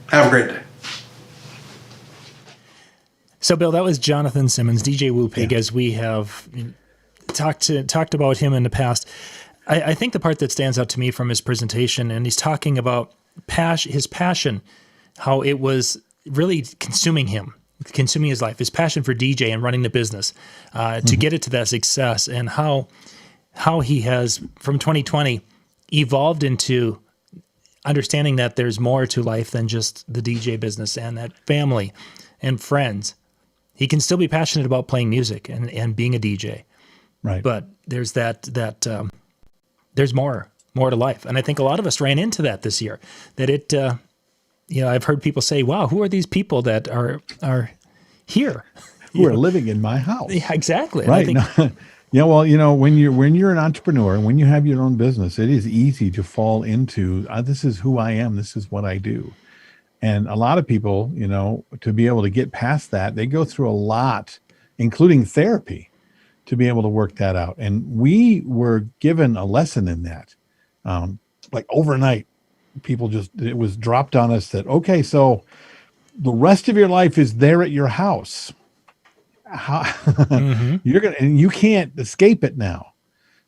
Have a great day. So, Bill, that was Jonathan Simmons, DJ Whoopig, as we have talked about him in the past. I think the part that stands out to me from his presentation, and he's talking about his passion, how it was really consuming his life, his passion for DJ and running the business, to get it to that success, and how he has, from 2020, evolved into understanding that there's more to life than just the DJ business and that family and friends. He can still be passionate about playing music and being a DJ. Right. But there's there's more to life. And I think a lot of us ran into that this year, that I've heard people say, wow, who are these people that are here? Who are living in my house. Yeah, exactly. Right. And I think, yeah, well, when you're an entrepreneur and when you have your own business, it is easy to fall into this is who I am, this is what I do. And a lot of people, to be able to get past that, they go through a lot, including therapy, to be able to work that out. And we were given a lesson in that. Like overnight, it was dropped on us that, okay, so the rest of your life is there at your house. And you can't escape it now.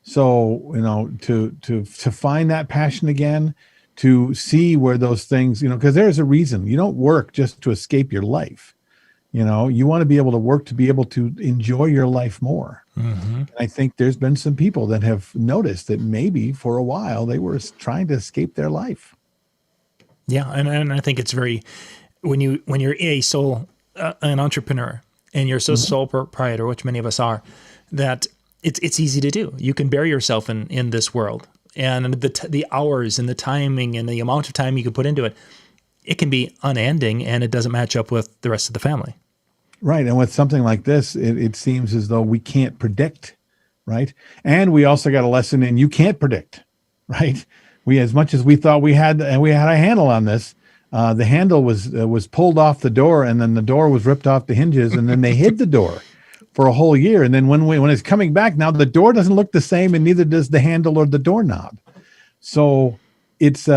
So, to find that passion again, to see where those things, because there's a reason you don't work just to escape your life. You want to be able to work to be able to enjoy your life more. And I think there's been some people that have noticed that maybe for a while they were trying to escape their life. Yeah. And I think it's when you're an entrepreneur, and you're sole proprietor, which many of us are, that it's easy to do. You can bury yourself in this world, and the hours and the timing and the amount of time you can put into it, it can be unending, and it doesn't match up with the rest of the family. Right. And with something like this, it seems as though we can't predict, right? And we also got a lesson in you can't predict, right? As much as we thought we had a handle on this, the handle was pulled off the door, and then the door was ripped off the hinges, and then they hid the door for a whole year. And then when it's coming back now, the door doesn't look the same, and neither does the handle or the doorknob. So it's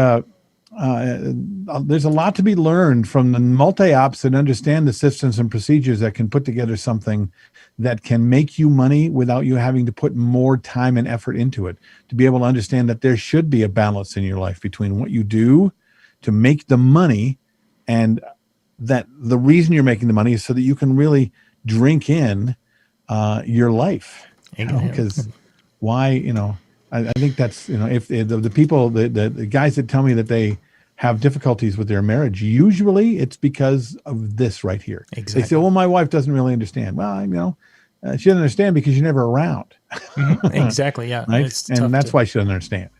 there's a lot to be learned from the multi-ops and understand the systems and procedures that can put together something that can make you money without you having to put more time and effort into it, to be able to understand that there should be a balance in your life between what you do to make the money, and that the reason you're making the money is so that you can really drink in your life. Because why, I think that's, if the people, the guys that tell me that they have difficulties with their marriage, usually it's because of this right here. Exactly. They say, well, my wife doesn't really understand. Well, she doesn't understand because you're never around. Exactly. Yeah. Right. And that's why she doesn't understand.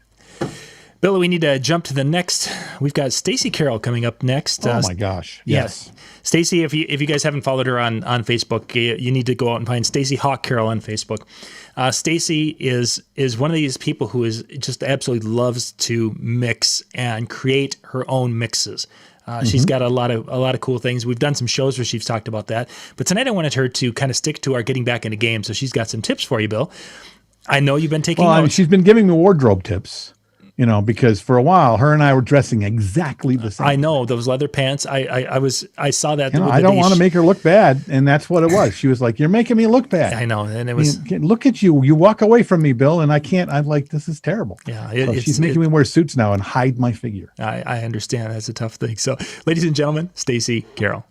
Bill, we need to jump to the next. We've got Stacy Carroll coming up next. Oh my gosh. Yes. Stacy, if you guys haven't followed her on Facebook, you need to go out and find Stacy Hawk Carroll on Facebook. Stacy is one of these people who is just absolutely loves to mix and create her own mixes. She's got a lot of cool things. We've done some shows where she's talked about that. But tonight I wanted her to kind of stick to our getting back into games. So she's got some tips for you, Bill. I know you've been taking notes. She's been giving me wardrobe tips. Because for a while, her and I were dressing exactly the same. I know those leather pants. I saw that. I don't want to make her look bad, and that's what it was. She was like, "You're making me look bad." I know, and it was. Look at you. You walk away from me, Bill, and I can't. I'm like, this is terrible. Yeah, she's making me wear suits now and hide my figure. I understand. That's a tough thing. So, ladies and gentlemen, Stacy Carroll.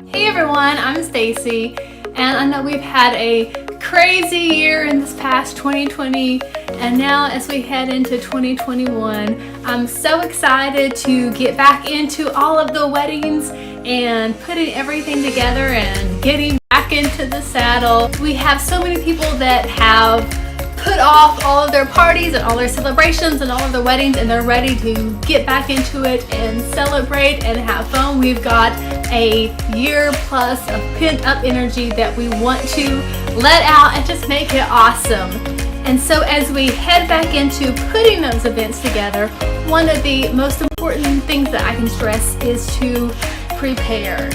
Hey everyone, I'm Stacy, and I know we've had a crazy year in this past 2020, and now as we head into 2021, I'm so excited to get back into all of the weddings and putting everything together and getting back into the saddle. We have so many people that have put off all of their parties and all their celebrations and all of their weddings, and they're ready to get back into it and celebrate and have fun. We've got a year plus of pent up energy that we want to let out and just make it awesome. And so as we head back into putting those events together, one of the most important things that I can stress is to prepare.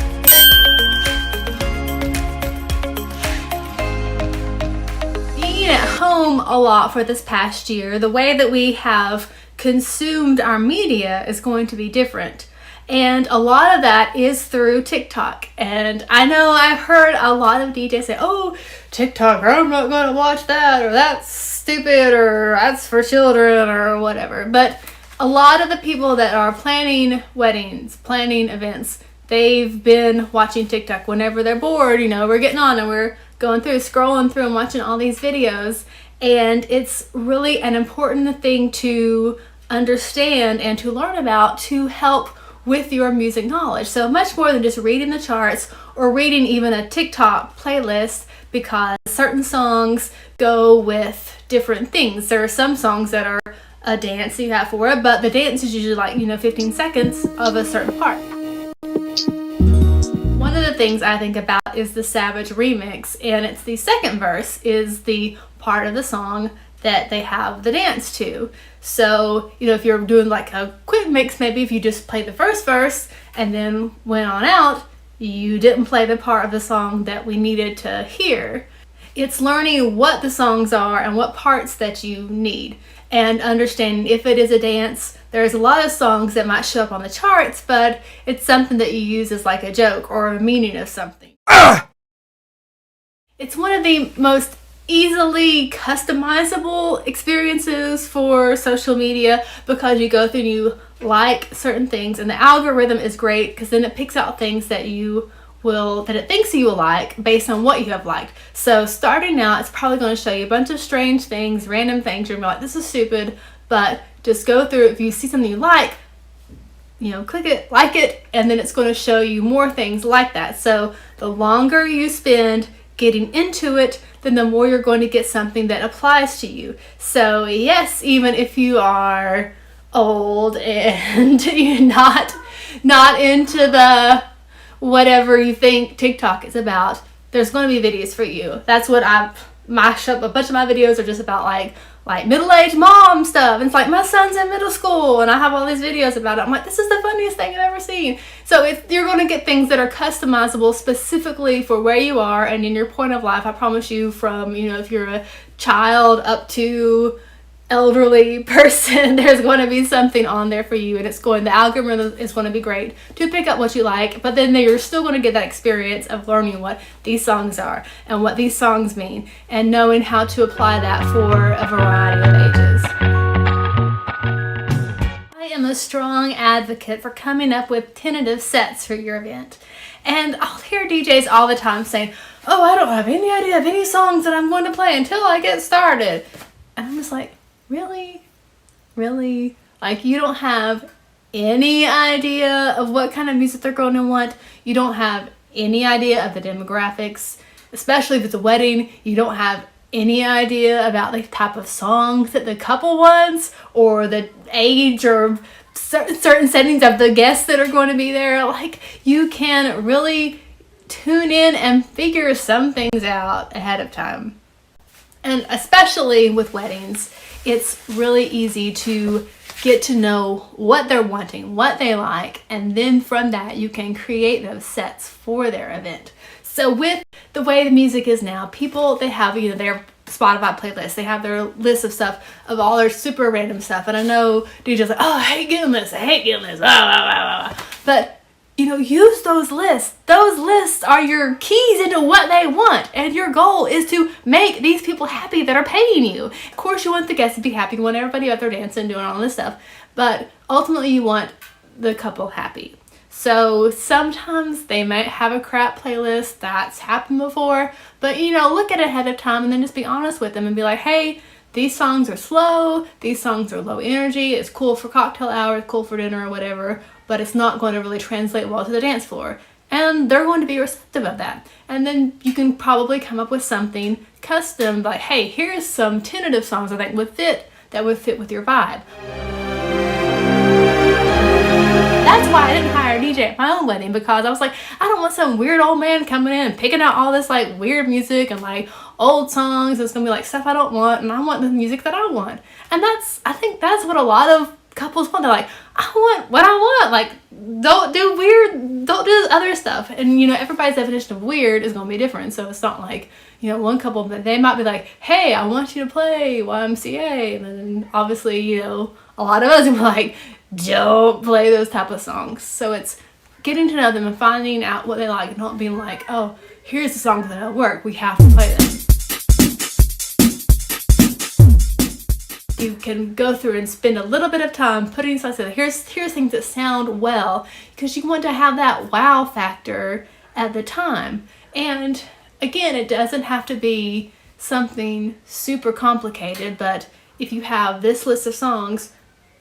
At home a lot for this past year, the way that we have consumed our media is going to be different. And a lot of that is through TikTok. And I know I've heard a lot of DJs say, oh, TikTok, I'm not going to watch that, or that's stupid, or that's for children, or whatever. But a lot of the people that are planning weddings, planning events, they've been watching TikTok whenever they're bored. We're getting on and we're going through, scrolling through and watching all these videos. And it's really an important thing to understand and to learn about to help with your music knowledge. So much more than just reading the charts or reading even a TikTok playlist, because certain songs go with different things. There are some songs that are a dance you have for it, but the dance is usually like, 15 seconds of a certain part. One of the things I think about is the Savage remix, and it's the second verse is the part of the song that they have the dance to. So, if you're doing like a quick mix, maybe if you just play the first verse and then went on out, you didn't play the part of the song that we needed to hear. It's learning what the songs are and what parts that you need, and understanding if it is a dance. There's a lot of songs that might show up on the charts, but it's something that you use as like a joke or a meaning of something. It's one of the most easily customizable experiences for social media, because you go through and you like certain things, and the algorithm is great because then it picks out things that it thinks you will like based on what you have liked. So starting out, it's probably going to show you a bunch of strange things, random things. You're going to be like, this is stupid, but just go through. If you see something you like, click it, like it, and then it's going to show you more things like that. So the longer you spend getting into it, then the more you're going to get something that applies to you. So yes, even if you are old and you're not into the whatever you think TikTok is about, there's going to be videos for you. That's what a bunch of my videos are just about, like middle-aged mom stuff. And it's like, my son's in middle school and I have all these videos about it. I'm like, this is the funniest thing I've ever seen. So you're going to get things that are customizable specifically for where you are and in your point of life. I promise you, from, if you're a child up to elderly person, there's going to be something on there for you, and the algorithm is going to be great to pick up what you like, but then you're still going to get that experience of learning what these songs are and what these songs mean, and knowing how to apply that for a variety of ages. I am a strong advocate for coming up with tentative sets for your event, and I'll hear DJs all the time saying, oh, I don't have any idea of any songs that I'm going to play until I get started. And I'm just like, really? Like, you don't have any idea of what kind of music they're going to want. You don't have any idea of the demographics, especially if it's a wedding. You don't have any idea about the type of songs that the couple wants, or the age or certain settings of the guests that are going to be there, like, you can really tune in and figure some things out ahead of time. And especially with weddings, it's really easy to get to know what they're wanting, what they like, and then from that you can create those sets for their event. So with the way the music is now, people, they have, you know, their Spotify playlist, they have their list of stuff, of all their super random stuff. And I know DJs like, oh, I hate getting this, but you know, use those lists. Those lists are your keys into what they want, and your goal is to make these people happy that are paying you. Of course, you want the guests to be happy, you want everybody out there dancing, doing all this stuff, but ultimately you want the couple happy. So sometimes they might have a crap playlist. That's happened before, but you know, look at it ahead of time and then just be honest with them and be like, hey, these songs are slow, these songs are low energy, it's cool for cocktail hour, it's cool for dinner or whatever, but it's not going to really translate well to the dance floor. And they're going to be receptive of that. And then you can probably come up with something custom, like, hey, here's some tentative songs I think that would fit with your vibe. That's why I didn't hire a DJ at my own wedding, because I was like, I don't want some weird old man coming in and picking out all this like weird music and like old songs. It's gonna be like stuff I don't want, and I want the music that I want. And I think that's what a lot of couples want. They're like, I want what I want. Like, don't do other stuff. And you know, everybody's definition of weird is gonna be different. So it's not like, you know, one couple, but they might be like, hey, I want you to play YMCA. And then obviously, you know, a lot of us are like, don't play those type of songs. So it's getting to know them and finding out what they like, and not being like, oh, here's the songs that don't work, we have to play them. You can go through and spend a little bit of time putting songs together. Here's things that sound well, because you want to have that wow factor at the time. And again, it doesn't have to be something super complicated, but if you have this list of songs,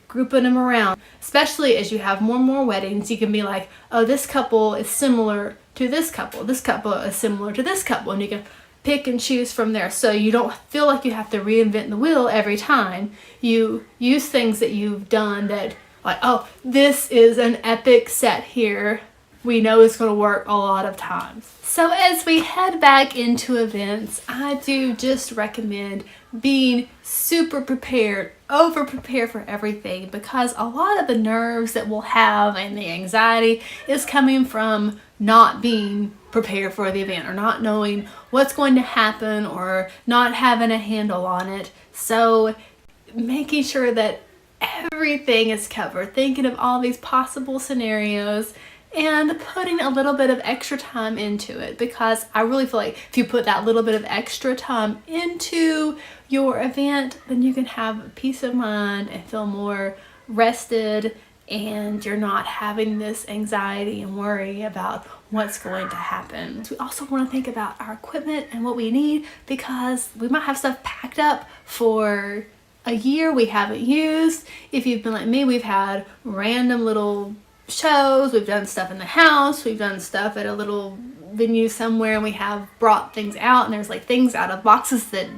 grouping them around, especially as you have more and more weddings, you can be like, oh, this couple is similar to this couple is similar to this couple, and you can pick and choose from there. So you don't feel like you have to reinvent the wheel every time. You use things that you've done that, like, oh, this is an epic set here, we know it's going to work a lot of times. So as we head back into events, I do just recommend being super prepared, over prepared for everything, because a lot of the nerves that we'll have and the anxiety is coming from not being prepared for the event, or not knowing what's going to happen, or not having a handle on it. So making sure that everything is covered, thinking of all these possible scenarios, and putting a little bit of extra time into it, because I really feel like if you put that little bit of extra time into your event, then you can have peace of mind and feel more rested, and you're not having this anxiety and worry about what's going to happen. We also want to think about our equipment and what we need, because we might have stuff packed up for a year we haven't used. If you've been like me, we've had random little shows, we've done stuff in the house, we've done stuff at a little venue somewhere, and we have brought things out, and there's like things out of boxes that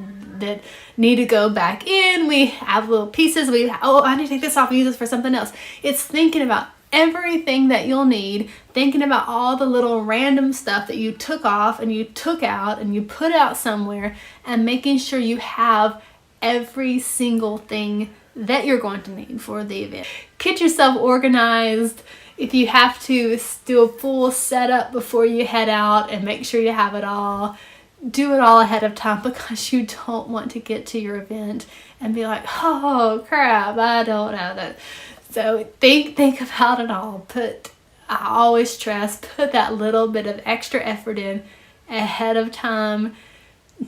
need to go back in. We have little pieces, I need to take this off and use this for something else. It's thinking about everything that you'll need, thinking about all the little random stuff that you took off and you took out and you put out somewhere, and making sure you have every single thing that you're going to need for the event. Get yourself organized. If you have to do a full setup before you head out, and make sure you have it all, do it all ahead of time, because you don't want to get to your event and be like, oh crap, I don't know that. So think about it all. I always stress, put that little bit of extra effort in ahead of time.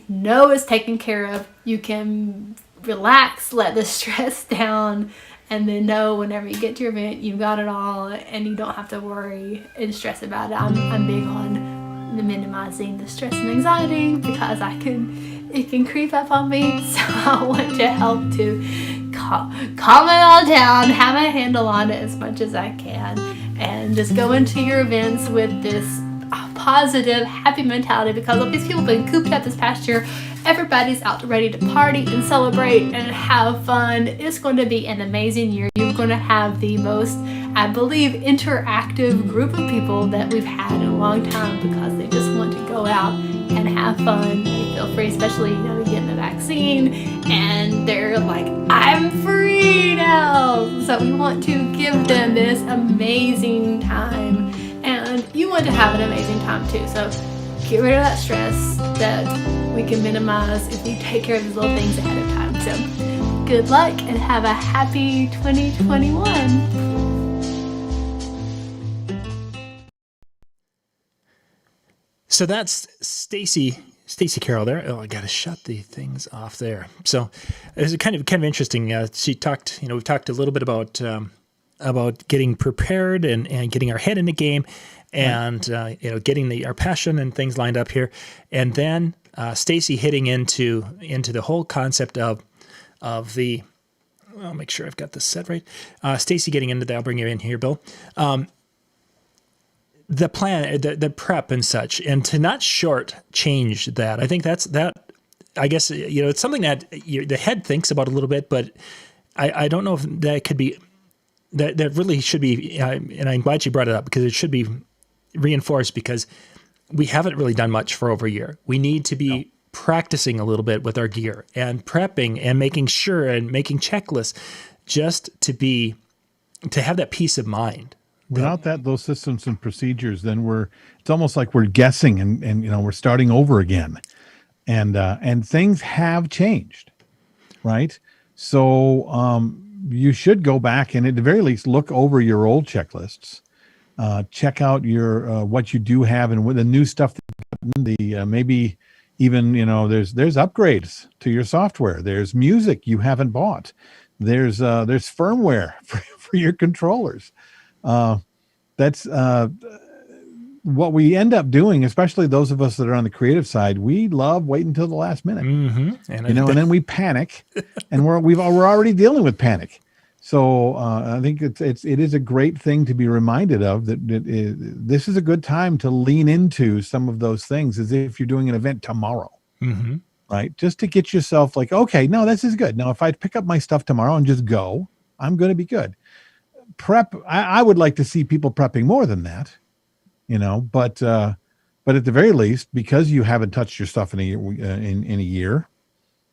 Know it's taken care of. You can relax, let the stress down, and then know whenever you get to your event, you've got it all, and you don't have to worry and stress about it. I'm big on minimizing the stress and anxiety, because it can creep up on me. So I want to help to calm it all down, have a handle on it as much as I can, and just go into your events with this positive, happy mentality, because all these people have been cooped up this past year, Everybody's out ready to party and celebrate and have fun. It's going to be an amazing year. You're going to have the most, I believe, interactive group of people that we've had in a long time because they just want to go out and have fun. They feel free, especially, getting the vaccine, and they're like, I'm free now. So we want to give them this amazing time, and you want to have an amazing time too. So get rid of that stress that we can minimize if you take care of these little things ahead of time. So good luck and have a happy 2021. So that's Stacy Carroll there. Oh, I got to shut the things off there. So it's kind of interesting. She talked, we've talked a little bit about getting prepared and getting our head in the game, and getting our passion and things lined up here, and then Stacy hitting into the whole concept of the. I'll make sure I've got this set right. Stacy getting into that. I'll bring you in here, Bill. The plan, the prep and such, and to not shortchange that. I think that. I guess it's something that the head thinks about a little bit, but I don't know if that could be. That really should be, and I'm glad you brought it up because it should be reinforced, because we haven't really done much for over a year. We need to be practicing a little bit with our gear and prepping and making sure and making checklists, just to have that peace of mind. Without those systems and procedures, then it's almost like we're guessing and we're starting over again, and things have changed, right? So you should go back and at the very least look over your old checklists, check out your what you do have, and with the new stuff, maybe even there's upgrades to your software. There's music you haven't bought. There's firmware for your controllers. That's what we end up doing, especially those of us that are on the creative side. We love waiting until the last minute, and then we panic, and we're already dealing with panic. So I think it is a great thing to be reminded of that this is a good time to lean into some of those things as if you're doing an event tomorrow, right? Just to get yourself like, okay, no, this is good. Now, if I pick up my stuff tomorrow and just go, I'm going to be good. Prep. I would like to see people prepping more than that, but at the very least, because you haven't touched your stuff in a year,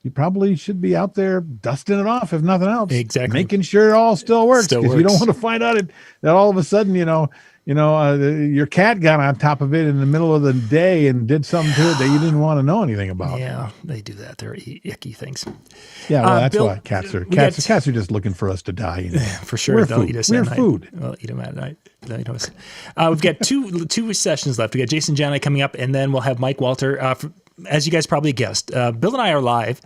you probably should be out there dusting it off, if nothing else. Exactly. Making sure it all still works, because you don't want to find out that all of a sudden, your cat got on top of it in the middle of the day and did something to it that you didn't want to know anything about. Yeah, they do that. They're icky things. Yeah, well, that's Bill, why cats are just looking for us to die. For sure. We're they'll food. Eat us We're at night. Food. We'll eat them at night. We've got two sessions left. We got Jason Jani coming up, and then we'll have Mike Walter. As you guys probably guessed, Bill and I are live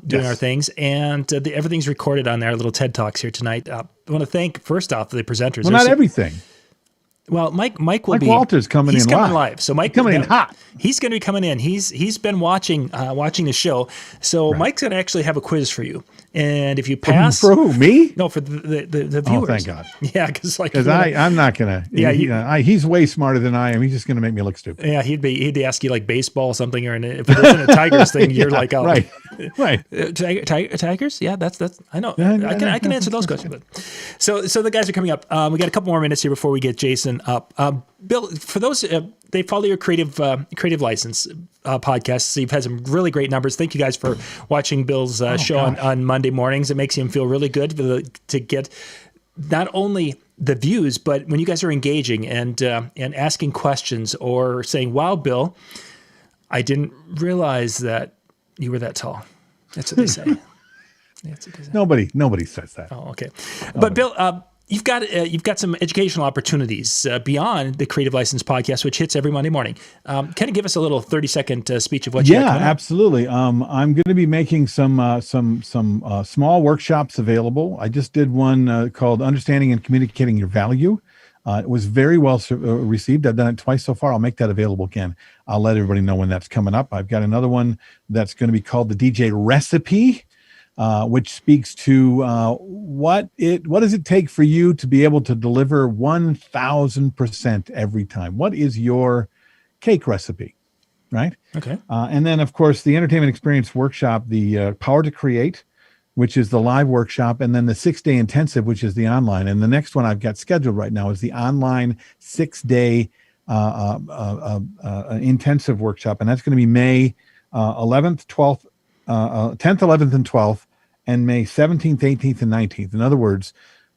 doing our things, and everything's recorded on our little TED Talks here tonight. I want to thank, first off, the presenters. Well, not everything. Well, Mike Walter's coming in live. He's coming live. So Mike coming in hot. He's going to be coming in. He's been watching the show. So right. Mike's going to actually have a quiz for you. And if you pass, for who? Me? No, for the viewers. Oh, thank God. Yeah, because I'm not gonna. Yeah, he's way smarter than I am. He's just gonna make me look stupid. Yeah, he'd ask you like baseball or something, or if it isn't a Tigers thing, you're like, oh, right. Tigers. Yeah, that's. I know. Yeah, I can answer those questions. But so the guys are coming up. We got a couple more minutes here before we get Jason up. Bill, for those they follow your creative license podcast. So you've had some really great numbers. Thank you guys for watching Bill's show on Monday mornings. It makes him feel really good to get not only the views, but when you guys are engaging and asking questions or saying, "Wow, Bill, I didn't realize that you were that tall." That's what they say. Nobody says that. Oh, okay. But Bill, you've got some educational opportunities beyond the Creative License Podcast, which hits every Monday morning. Can you give us a little 30-second speech of what you got coming up? Absolutely. I'm going to be making some small workshops available. I just did one called Understanding and Communicating Your Value. It was very well received. I've done it twice so far. I'll make that available again. I'll let everybody know when that's coming up. I've got another one that's going to be called the DJ Recipe, which speaks to what does it take for you to be able to deliver 1,000% every time? What is your cake recipe? right? Okay. And then, of course, the entertainment experience workshop, the Power to Create, which is the live workshop, and then the 6-day intensive, which is the online. And the next one I've got scheduled right now is the online 6-day intensive workshop, and that's going to be May 11th, 12th, 10th, 11th, and 12th, and May 17th, 18th, and 19th. In other words,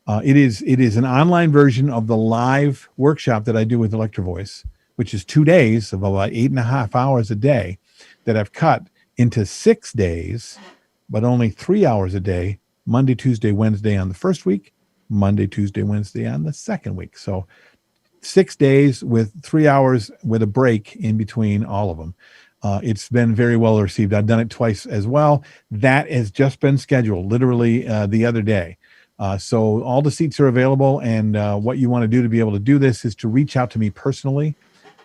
it is an online version of the live workshop that I do with Electro Voice, which is 2 days of about 8.5 hours a day that I've cut into 6 days, but only 3 hours a day, Monday, Tuesday, Wednesday on the first week, Monday, Tuesday, Wednesday on the second week. So 6 days with 3 hours with a break in between all of them. It's been very well received. I've done it twice as well. That has just been scheduled literally the other day. So all the seats are available. And what you want to do to be able to do this is to reach out to me personally.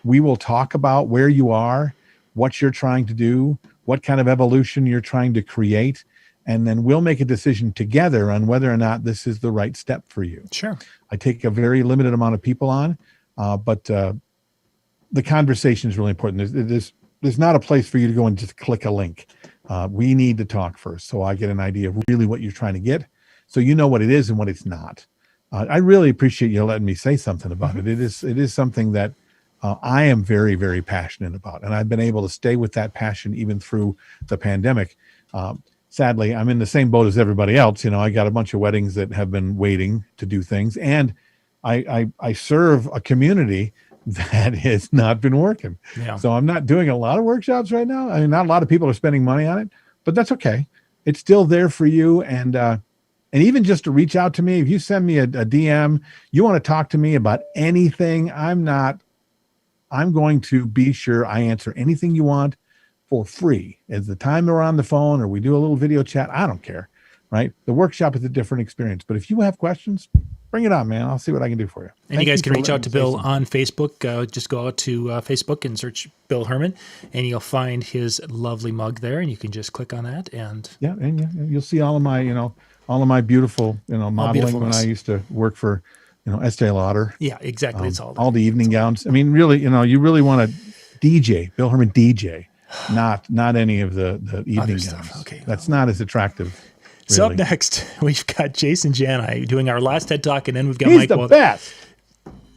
We will talk about where you are, what you're trying to do, what kind of evolution you're trying to create. And then we'll make a decision together on whether or not this is the right step for you. Sure. I take a very limited amount of people on, but the conversation is really important. There's not a place for you to go and just click a link. We need to talk first, so I get an idea of really what you're trying to get, so you know what it is and what it's not. I really appreciate you letting me say something about it. It is something that I am very, very passionate about, and I've been able to stay with that passion even through the pandemic. Sadly, I'm in the same boat as everybody else. I got a bunch of weddings that have been waiting to do things, and I serve a community that has not been working. Yeah. So I'm not doing a lot of workshops right now. I mean, not a lot of people are spending money on it, but that's okay. It's still there for you. And even just to reach out to me, if you send me a DM, you want to talk to me about anything, I'm going to be sure I answer anything you want for free. As the time we're on the phone or we do a little video chat, I don't care, right? The workshop is a different experience, but if you have questions, bring it on, man. I'll see what I can do for you. And you guys can reach out to Bill on Facebook. Just go out to Facebook and search Bill Herman, and you'll find his lovely mug there, and you can just click on that. And you'll see all of my beautiful, modeling when I used to work for, Estee Lauder. Yeah, exactly. It's all the evening gowns. I mean, really, you really want to DJ, Bill Herman DJ, not any of the evening gowns. Okay, that's not as attractive. Really. So up next, we've got Jason Jani doing our last TED Talk, and then we've got He's Mike the Walter. best.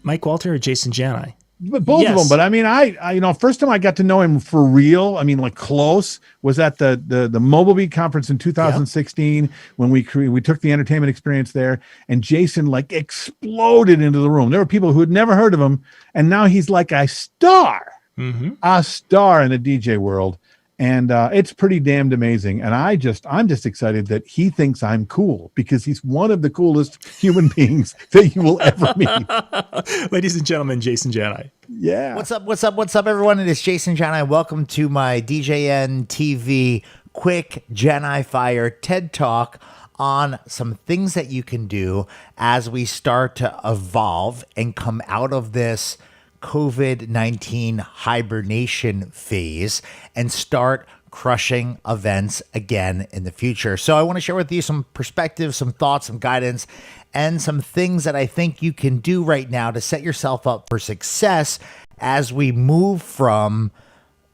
Mike Walter or Jason Jani? Both of them. But I mean, I first time I got to know him for real, I mean, like close, was at the Mobile Beat conference in 2016 when we took the entertainment experience there, and Jason like exploded into the room. There were people who had never heard of him, and now he's like a star in the DJ world. And it's pretty damned amazing. And I'm just excited that he thinks I'm cool because he's one of the coolest human beings that you will ever meet. Ladies and gentlemen, Jason Jani. Yeah. What's up, everyone? It is Jason Jani. Welcome to my DJNTV quick Jani Fire TED Talk on some things that you can do as we start to evolve and come out of this COVID-19 hibernation phase and start crushing events again in the future. So I want to share with you some perspectives, some thoughts, some guidance, and some things that I think you can do right now to set yourself up for success as we move from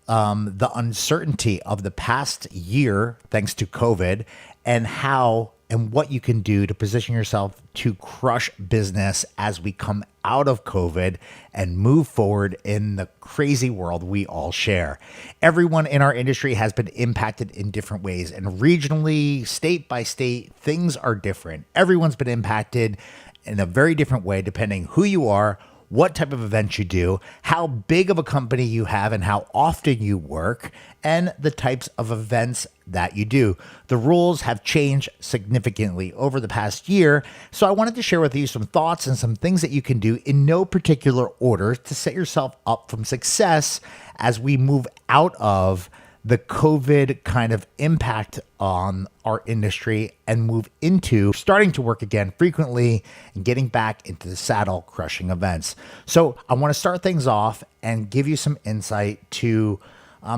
the uncertainty of the past year, thanks to COVID, and how and what you can do to position yourself to crush business as we come out of COVID and move forward in the crazy world we all share. Everyone in our industry has been impacted in different ways, and regionally, state by state, things are different. Everyone's been impacted in a very different way depending who you are, what type of events you do, how big of a company you have and how often you work, and the types of events that you do. The rules have changed significantly over the past year, so I wanted to share with you some thoughts and some things that you can do in no particular order to set yourself up for success as we move out of the COVID kind of impact on our industry and move into starting to work again frequently and getting back into the saddle crushing events. So I want to start things off and give you some insight to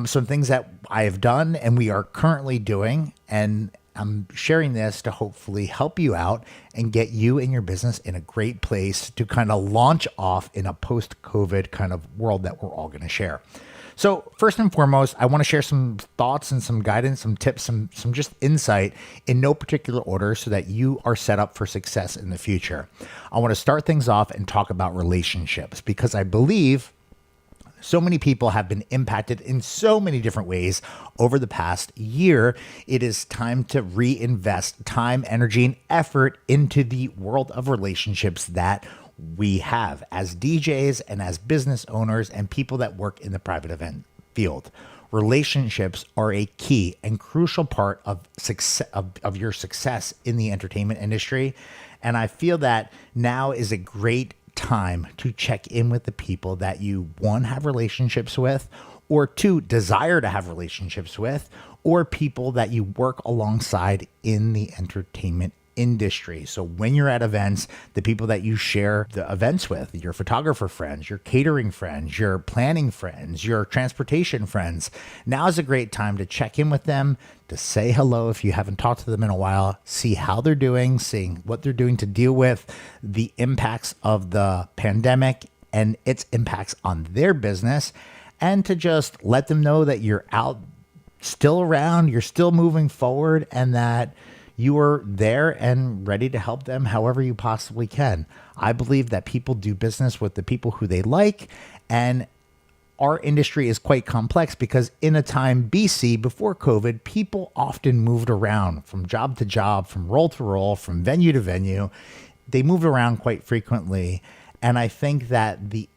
some things that I have done and we are currently doing. And I'm sharing this to hopefully help you out and get you and your business in a great place to kind of launch off in a post-COVID kind of world that we're all going to share. So first and foremost, I want to share some thoughts and some guidance, some tips, some just insight in no particular order so that you are set up for success in the future. I want to start things off and talk about relationships because I believe so many people have been impacted in so many different ways over the past year. It is time to reinvest time, energy, and effort into the world of relationships that we have as DJs and as business owners and people that work in the private event field. Relationships are a key and crucial part of success of your success in the entertainment industry. And I feel that now is a great time to check in with the people that you, one, have relationships with, or two, desire to have relationships with, or people that you work alongside in the entertainment industry. So when you're at events, the people that you share the events with, your photographer friends, your catering friends, your planning friends, your transportation friends, now is a great time to check in with them, to say hello if you haven't talked to them in a while, see how they're doing, seeing what they're doing to deal with the impacts of the pandemic and its impacts on their business, and to just let them know that you're out, still around, you're still moving forward, and that you are there and ready to help them however you possibly can. I believe that people do business with the people who they like, and our industry is quite complex because in a time BC, before COVID, people often moved around from job to job, from role to role, from venue to venue. They moved around quite frequently. And I think that the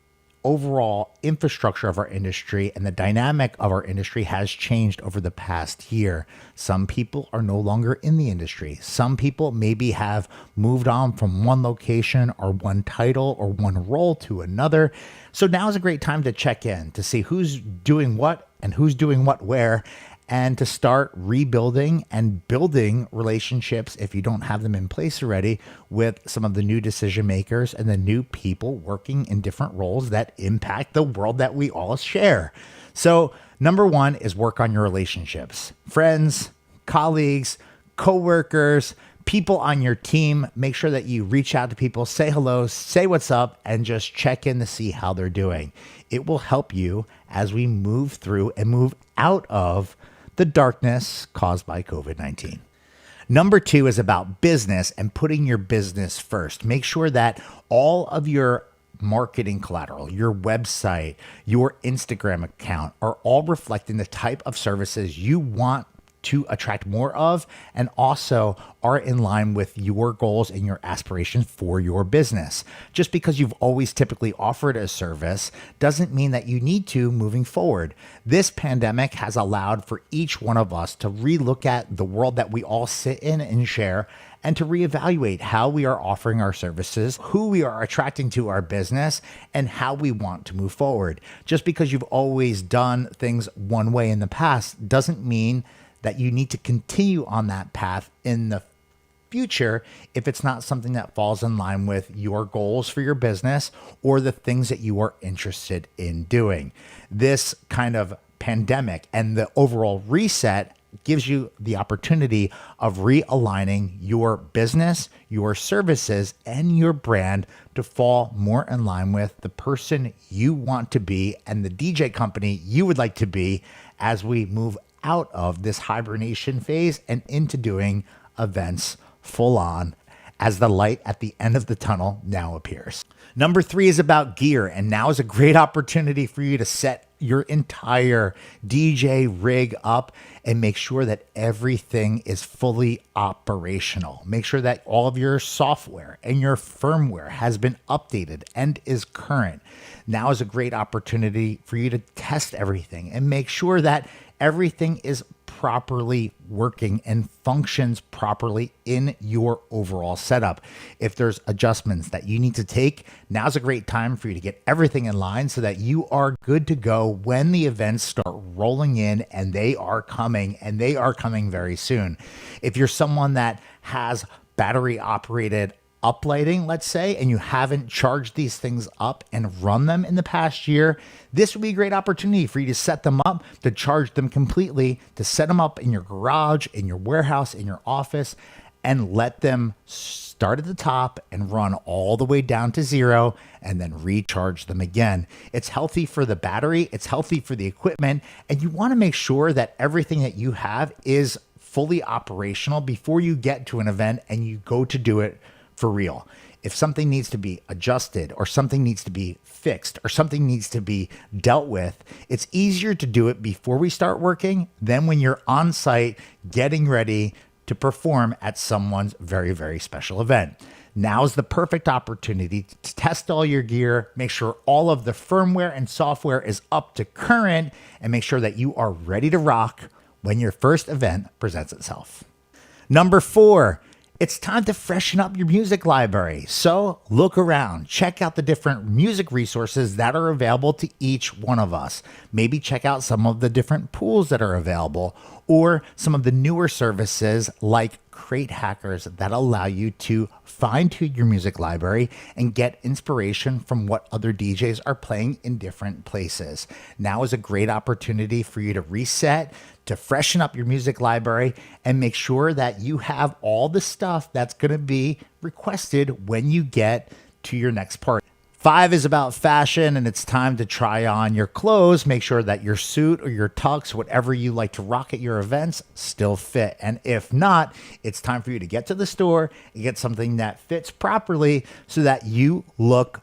overall infrastructure of our industry and the dynamic of our industry has changed over the past year. Some people are no longer in the industry. Some people maybe have moved on from one location or one title or one role to another. So now is a great time to check in to see who's doing what and who's doing what where, and to start rebuilding and building relationships, if you don't have them in place already, with some of the new decision makers and the new people working in different roles that impact the world that we all share. So number one is work on your relationships. Friends, colleagues, coworkers, people on your team. Make sure that you reach out to people, say hello, say what's up, and just check in to see how they're doing. It will help you as we move through and move out of the darkness caused by COVID-19. Number two is about business and putting your business first. Make sure that all of your marketing collateral, your website, your Instagram account are all reflecting the type of services you want to attract more of, and also are in line with your goals and your aspirations for your business. Just because you've always typically offered a service doesn't mean that you need to moving forward. This pandemic has allowed for each one of us to relook at the world that we all sit in and share, and to reevaluate how we are offering our services, who we are attracting to our business, and how we want to move forward. Just because you've always done things one way in the past doesn't mean that you need to continue on that path in the future if it's not something that falls in line with your goals for your business or the things that you are interested in doing. This kind of pandemic and the overall reset gives you the opportunity of realigning your business, your services, and your brand to fall more in line with the person you want to be and the DJ company you would like to be as we move out of this hibernation phase and into doing events full on as the light at the end of the tunnel now appears. Number three is about gear, and now is a great opportunity for you to set your entire DJ rig up and make sure that everything is fully operational. Make sure that all of your software and your firmware has been updated and is current. Now is a great opportunity for you to test everything and make sure that everything is properly working and functions properly in your overall setup. If there's adjustments that you need to take, now's a great time for you to get everything in line so that you are good to go when the events start rolling in, and they are coming very soon. If you're someone that has battery operated uplighting, let's say, and you haven't charged these things up and run them in the past year, this would be a great opportunity for you to set them up, to charge them completely, to set them up in your garage, in your warehouse, in your office, and let them start at the top and run all the way down to 0 and then recharge them again. It's healthy for the battery, it's healthy for the equipment, and you want to make sure that everything that you have is fully operational before you get to an event and you go to do it for real. If something needs to be adjusted or something needs to be fixed or something needs to be dealt with, it's easier to do it before we start working than when you're on site getting ready to perform at someone's very, very special event. Now is the perfect opportunity to test all your gear, make sure all of the firmware and software is up to current, and make sure that you are ready to rock when your first event presents itself. Number 4, it's time to freshen up your music library. So look around, check out the different music resources that are available to each one of us. Maybe check out some of the different pools that are available or some of the newer services like Crate Hackers that allow you to fine-tune your music library and get inspiration from what other DJs are playing in different places. Now is a great opportunity for you to reset, to freshen up your music library, and make sure that you have all the stuff that's going to be requested when you get to your next party. 5 is about fashion, and it's time to try on your clothes. Make sure that your suit or your tux, whatever you like to rock at your events, still fit. And if not, it's time for you to get to the store and get something that fits properly so that you look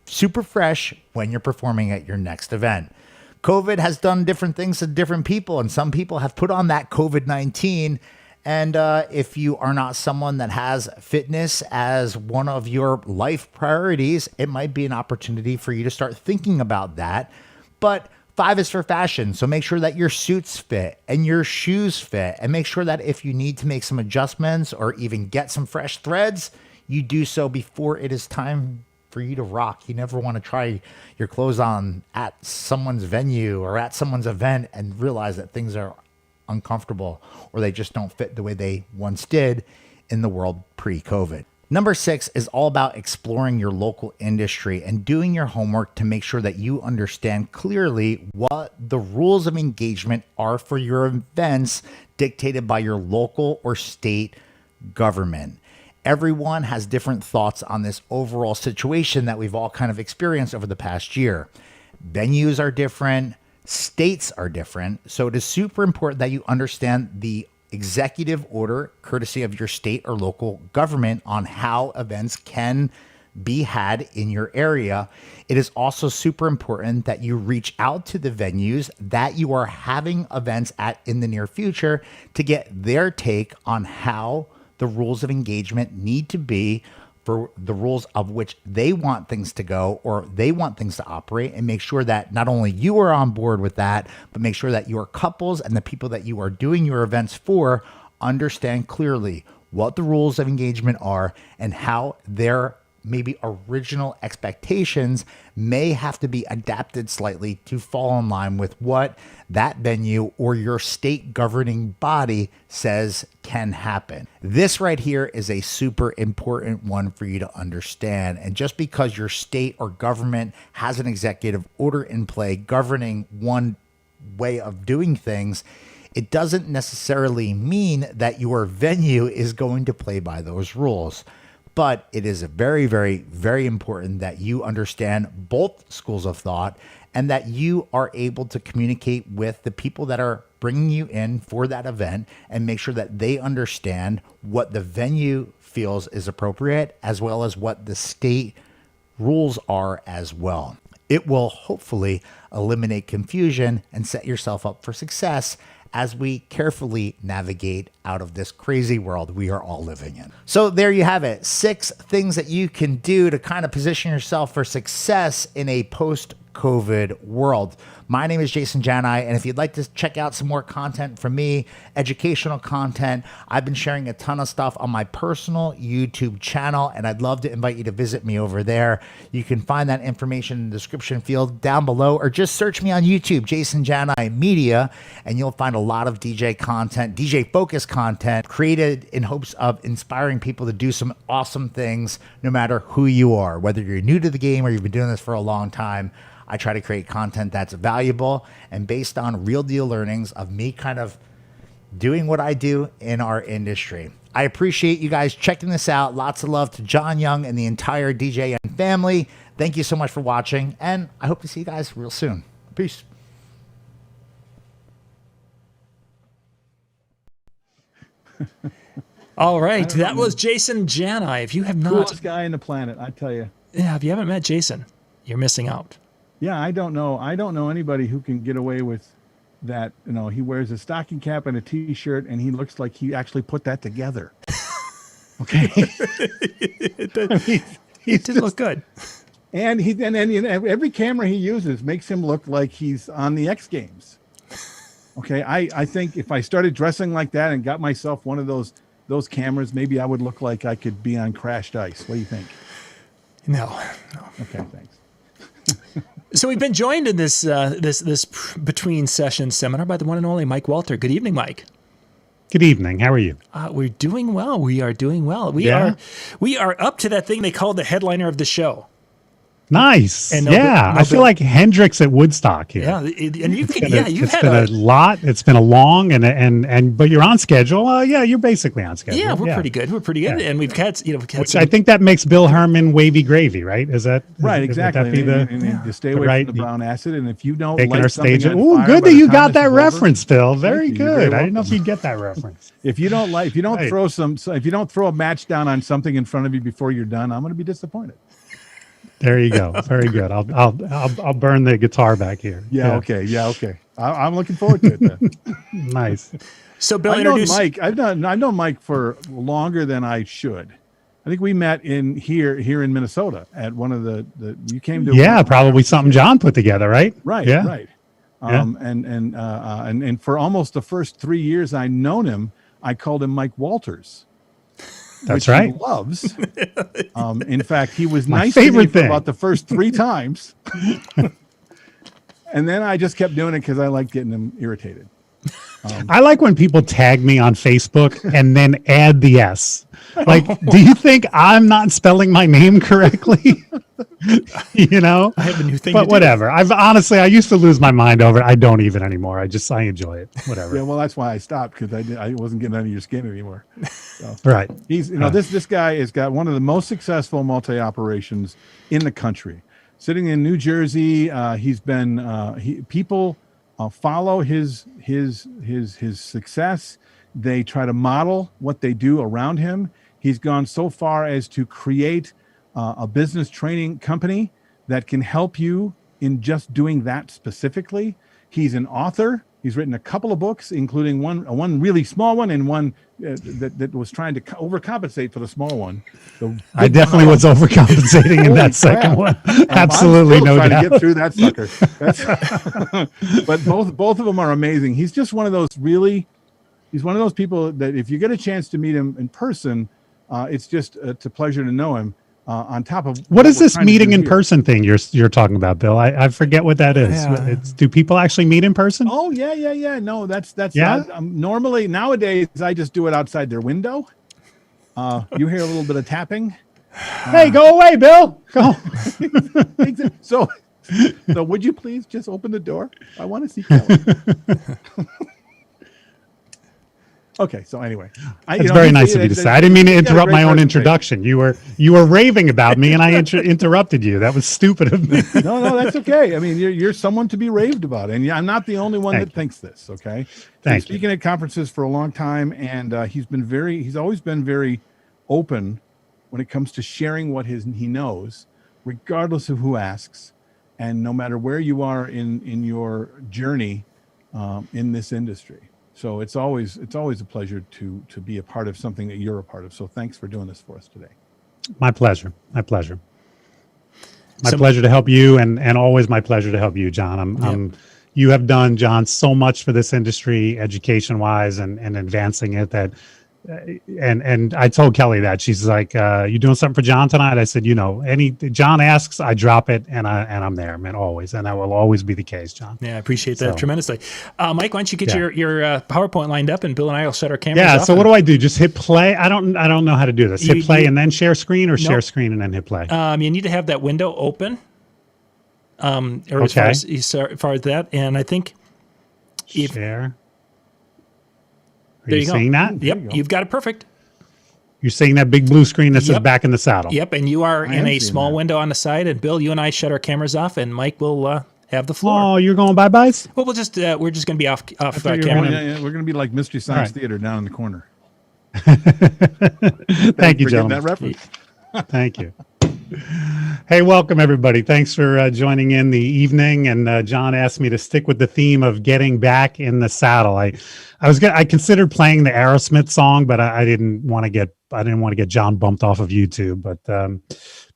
super fresh when you're performing at your next event. COVID has done different things to different people, and some people have put on that COVID-19. And if you are not someone that has fitness as one of your life priorities, it might be an opportunity for you to start thinking about that. But 5 is for fashion. So make sure that your suits fit and your shoes fit, and make sure that if you need to make some adjustments or even get some fresh threads, you do so before it is time for you to rock. You never want to try your clothes on at someone's venue or at someone's event and realize that things are uncomfortable or they just don't fit the way they once did in the world pre-COVID. Number 6 is all about exploring your local industry and doing your homework to make sure that you understand clearly what the rules of engagement are for your events dictated by your local or state government. Everyone has different thoughts on this overall situation that we've all kind of experienced over the past year. Venues are different, states are different, so it is super important that you understand the executive order, courtesy of your state or local government, on how events can be had in your area. It is also super important that you reach out to the venues that you are having events at in the near future to get their take on how the rules of engagement need to be for the rules of which they want things to go or they want things to operate, and make sure that not only you are on board with that, but make sure that your couples and the people that you are doing your events for understand clearly what the rules of engagement are and how their maybe original expectations may have to be adapted slightly to fall in line with what that venue or your state governing body says can happen. This right here is a super important one for you to understand. And just because your state or government has an executive order in play governing one way of doing things, it doesn't necessarily mean that your venue is going to play by those rules. But it is very, very, very important that you understand both schools of thought and that you are able to communicate with the people that are bringing you in for that event and make sure that they understand what the venue feels is appropriate, as well as what the state rules are as well. It will hopefully eliminate confusion and set yourself up for success as we carefully navigate out of this crazy world we are all living in. So there you have it. 6 things that you can do to kind of position yourself for success in a post-COVID world. My name is Jason Janai, and if you'd like to check out some more content from me, educational content, I've been sharing a ton of stuff on my personal YouTube channel, and I'd love to invite you to visit me over there. You can find that information in the description field down below, or just search me on YouTube, Jason Janai Media, and you'll find a lot of DJ content, DJ focused content, created in hopes of inspiring people to do some awesome things, no matter who you are, whether you're new to the game or you've been doing this for a long time. I try to create content that's valuable and based on real deal learnings of me kind of doing what I do in our industry. I appreciate you guys checking this out. Lots of love to John Young and the entire DJN family. Thank you so much for watching, and I hope to see you guys real soon. Peace. All right, that was Jason Janai. If you have not, Coolest guy on the planet, I tell you. yeah, if you haven't met Jason, you're missing out. Yeah, I don't know anybody who can get away with that. You know, he wears a stocking cap and a T-shirt, and he looks like he actually put that together. Okay, He did look good. and every camera he uses makes him look like he's on the X Games. Okay, I think if I started dressing like that and got myself one of those cameras, maybe I would look like I could be on crashed ice. What do you think? No. Okay, thanks. So we've been joined in this between session seminar by the one and only Mike Walter. Good evening, Mike. Good evening. How are you? We're doing well. We are doing well. We are up to that thing they call the headliner of the show. Nice. And I feel like Hendrix at Woodstock here. Yeah, and you've had been a lot. It's been a long but you're on schedule. Yeah, you're basically on schedule. Yeah, we're pretty good. We're pretty good, and we've had Which I think that makes Bill Herman wavy gravy, right? Is that right? Exactly. Would that be and you stay away from the brown acid, and if you don't taking light our something stage. on Oh, fire good by that the you time got this that is reference, Bill. Very Thank you. You're good. very I didn't know if welcome. you'd get that reference. If you don't Right. throw a match down on something in front of you before you're done, I'm going to be disappointed. There you go. Very good. I'll burn the guitar back here. Yeah. Okay. Yeah. Okay. I'm looking forward to it. Then. Nice. So Bill, I've known introduce Mike. I've known Mike for longer than I should. I think we met here in Minnesota at one of the you came to. Yeah, probably something John put together, right? Right. Yeah. Right. And for almost the first 3 years I known him, I called him Mike Walters. That's which right. He loves. In fact, he was My nice to me favorite for thing. about the first 3 times. And then I just kept doing it because I liked getting him irritated. I like when people tag me on Facebook and then add the S. Like, do you think I'm not spelling my name correctly? You know, I have a new thing. But to whatever. I used to lose my mind over it. I don't even anymore. I enjoy it. Whatever. Yeah, well, that's why I stopped because I wasn't getting under your skin anymore. So, Right. he's this guy has got one of the most successful multi operations in the country. Sitting in New Jersey, he's been people follow his success. They try to model what they do around him. He's gone so far as to create a business training company that can help you in just doing that specifically. He's an author. He's written a couple of books, including one really small one and one that was trying to overcompensate for the small one. I definitely was overcompensating in that second one. Absolutely, no trying doubt. to get through that sucker. But both of them are amazing. He's just one of those he's one of those people that if you get a chance to meet him in person, it's just a pleasure to know him. On top of What is we're this trying to meeting do in here. person thing you're talking about, Bill? I forget what that is. Yeah. Do people actually meet in person? Oh yeah. No, that's Yeah? normally nowadays I just do it outside their window. You hear a little bit of tapping. Hey, go away, Bill. Go. So would you please just open the door? I want to see Kelly. Okay, so anyway, It's very nice of you to say. I didn't mean to interrupt my own introduction. You were raving about me, and I interrupted you. That was stupid of me. No, that's okay. I mean, you're someone to be raved about, and I'm not the only one Thank that thinks this. Okay, Thank He's speaking at conferences for a long time, and he's always been very open when it comes to sharing what he knows, regardless of who asks, and no matter where you are in your journey in this industry. So it's always a pleasure to be a part of something that you're a part of. So thanks for doing this for us today. My pleasure. My pleasure. My pleasure to help you, and always my pleasure to help you, John. You have done, John, so much for this industry, education-wise, and advancing it. That, and I told Kelly that. She's like, "You doing something for John tonight?" I said, John asks, I drop it, and I'm there, man, always, and that will always be the case, John. Yeah, I appreciate that tremendously. Mike, why don't you get your PowerPoint lined up, and Bill and I will shut our cameras off. Yeah. So what do I do? Just hit play? I don't know how to do this. Hit play and then share screen, or share screen and then hit play. You need to have that window open. Or as far as that, and I think share. Are there you seeing that? Yep, you've got it perfect. You're seeing that big blue screen that says Yep. Back in the Saddle. Yep, and you are I in am a seeing small that. window on the side. And Bill, you and I shut our cameras off, and Mike will have the floor. Oh, you're going bye-byes? Well, we're just going to be off I thought you were camera. going- yeah, we're going to be like Mystery Science right. Theater down in the corner. Thank you, for getting gentlemen. that reference. Thank you. Hey, welcome everybody. Thanks for joining in the evening. And John asked me to stick with the theme of getting back in the saddle. I considered playing the Aerosmith song, but I didn't want to get John bumped off of YouTube. But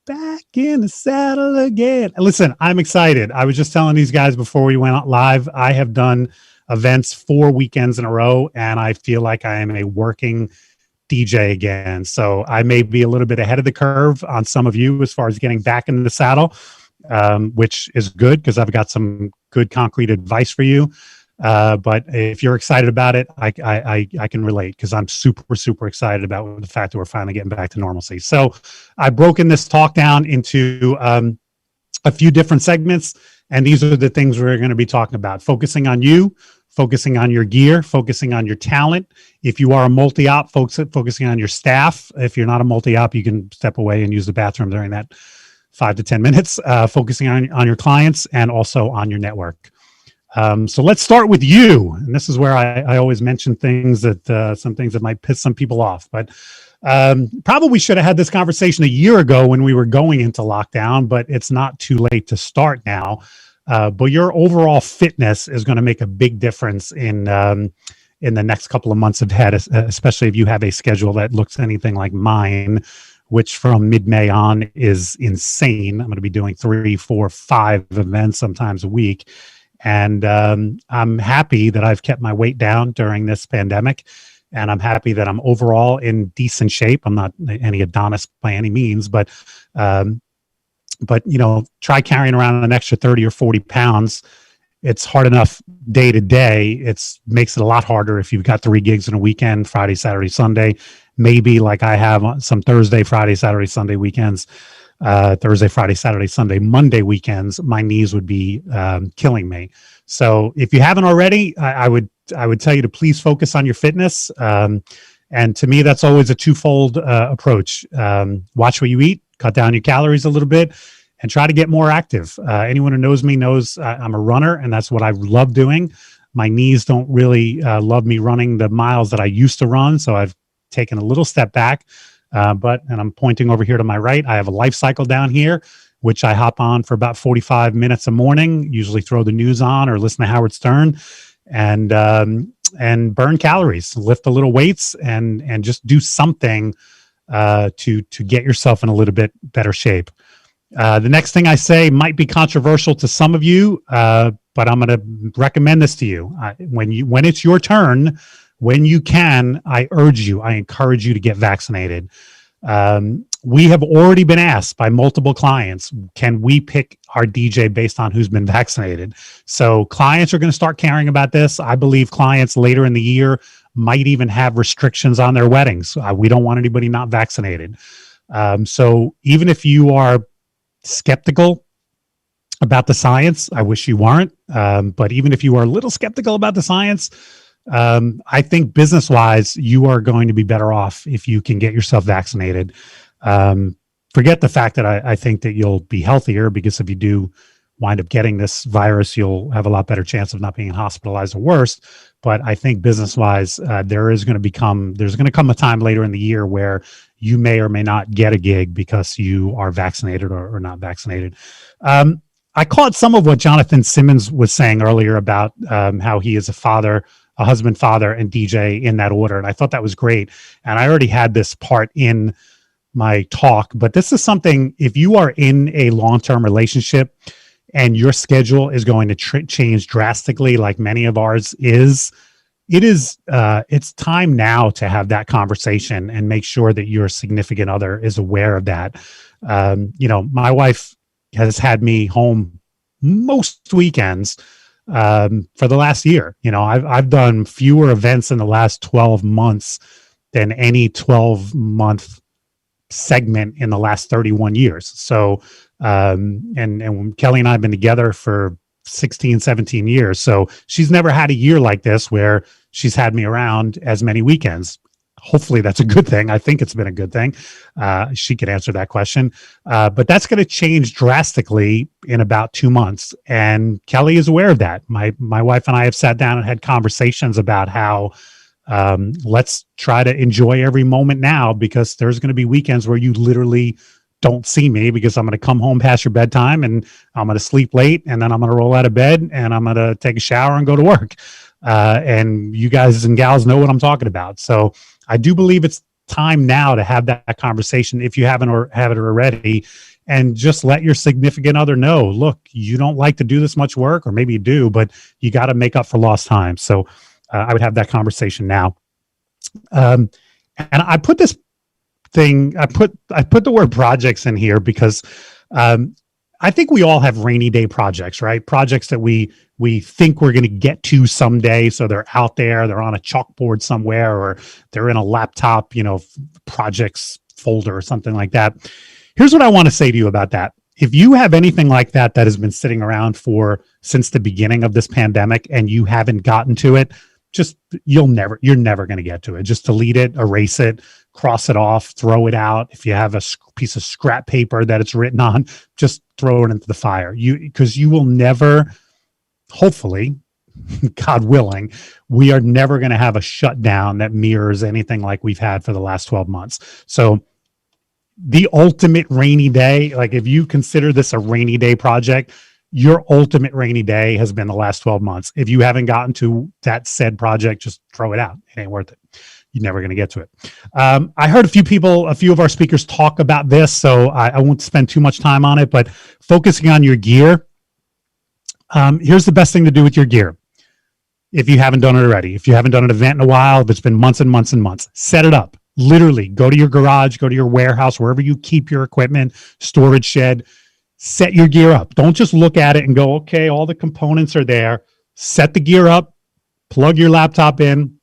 back in the saddle again. Listen, I'm excited. I was just telling these guys before we went out live, I have done events 4 weekends in a row, and I feel like I am a working DJ again. So I may be a little bit ahead of the curve on some of you as far as getting back in the saddle, which is good because I've got some good concrete advice for you. But if you're excited about it, I can relate because I'm super, super excited about the fact that we're finally getting back to normalcy. So I've broken this talk down into a few different segments, and these are the things we're going to be talking about: focusing on you, focusing on your gear, focusing on your talent. If you are a multi-op, focusing on your staff. If you're not a multi-op, you can step away and use the bathroom during that 5 to 10 minutes, focusing on your clients and also on your network. So let's start with you. And this is where I always mention things that some things that might piss some people off, but probably should have had this conversation a year ago when we were going into lockdown, but it's not too late to start now. But your overall fitness is going to make a big difference in the next couple of months ahead, especially if you have a schedule that looks anything like mine, which from mid-May on is insane. I'm going to be doing 3, 4, 5 events sometimes a week. And I'm happy that I've kept my weight down during this pandemic. And I'm happy that I'm overall in decent shape. I'm not any Adonis by any means, but try carrying around an extra 30 or 40 pounds. It's hard enough day to day. It makes it a lot harder if you've got 3 gigs in a weekend, Friday, Saturday, Sunday, maybe like I have some Thursday, Friday, Saturday, Sunday weekends, Thursday, Friday, Saturday, Sunday, Monday weekends. My knees would be killing me. So if you haven't already, I would tell you to please focus on your fitness. And to me, that's always a twofold approach. Watch what you eat, cut down your calories a little bit, and try to get more active. Anyone who knows me knows I'm a runner, and that's what I love doing. My knees don't really love me running the miles that I used to run, so I've taken a little step back. And I'm pointing over here to my right, I have a Life Cycle down here, which I hop on for about 45 minutes a morning, usually throw the news on or listen to Howard Stern, and burn calories, lift a little weights, and just do something to get yourself in a little bit better shape. The next thing I say might be controversial to some of you, but I'm going to recommend this to you. When it's your turn, when you can, I encourage you to get vaccinated. We have already been asked by multiple clients, can we pick our DJ based on who's been vaccinated? So clients are going to start caring about this. I believe clients later in the year might even have restrictions on their weddings. We don't want anybody not vaccinated. So even if you are skeptical about the science, I wish you weren't. But even if you are a little skeptical about the science, I think business-wise, you are going to be better off if you can get yourself vaccinated. Forget the fact that I think that you'll be healthier, because if you do wind up getting this virus, you'll have a lot better chance of not being hospitalized or worse. But I think business-wise, there's going to come a time later in the year where you may or may not get a gig because you are vaccinated or not vaccinated. I caught some of what Jonathan Simmons was saying earlier about how he is a husband, father, and DJ in that order. And I thought that was great. And I already had this part in my talk, but this is something, if you are in a long-term relationship and your schedule is going to change drastically, like many of ours is, it's time now to have that conversation and make sure that your significant other is aware of that. My wife has had me home most weekends for the last year. I've done fewer events in the last 12 months than any 12-month segment in the last 31 years. So, and Kelly and I have been together for 16, 17 years. So she's never had a year like this where she's had me around as many weekends. Hopefully that's a good thing. I think it's been a good thing. She could answer that question. But that's going to change drastically in about 2 months. And Kelly is aware of that. My wife and I have sat down and had conversations about how let's try to enjoy every moment now, because there's going to be weekends where you literally don't see me, because I'm going to come home past your bedtime and I'm going to sleep late, and then I'm going to roll out of bed and I'm going to take a shower and go to work. And you guys and gals know what I'm talking about. So I do believe it's time now to have that conversation, if you haven't or have it already, and just let your significant other know, look, you don't like to do this much work, or maybe you do, but you got to make up for lost time. So I would have that conversation now. And I put this thing, I put the word projects in here because I think we all have rainy day projects, right? Projects that we think we're going to get to someday. So they're out there, they're on a chalkboard somewhere, or they're in a laptop, projects folder or something like that. Here's what I want to say to you about that. If you have anything like that has been sitting around since the beginning of this pandemic and you haven't gotten to it, you're never going to get to it. Just delete it, erase it, cross it off, throw it out. If you have a piece of scrap paper that it's written on, just throw it into the fire. Because you will never, hopefully, God willing, we are never going to have a shutdown that mirrors anything like we've had for the last 12 months. So the ultimate rainy day, like if you consider this a rainy day project, your ultimate rainy day has been the last 12 months. If you haven't gotten to that said project, just throw it out. It ain't worth it. You're never going to get to it. I heard a few of our speakers talk about this, so I won't spend too much time on it, but focusing on your gear. Here's the best thing to do with your gear. If you haven't done it already, if you haven't done an event in a while, if it's been months and months and months, set it up. Literally go to your garage, go to your warehouse, wherever you keep your equipment, storage shed, set your gear up. Don't just look at it and go, okay, all the components are there. Set the gear up, plug your laptop in,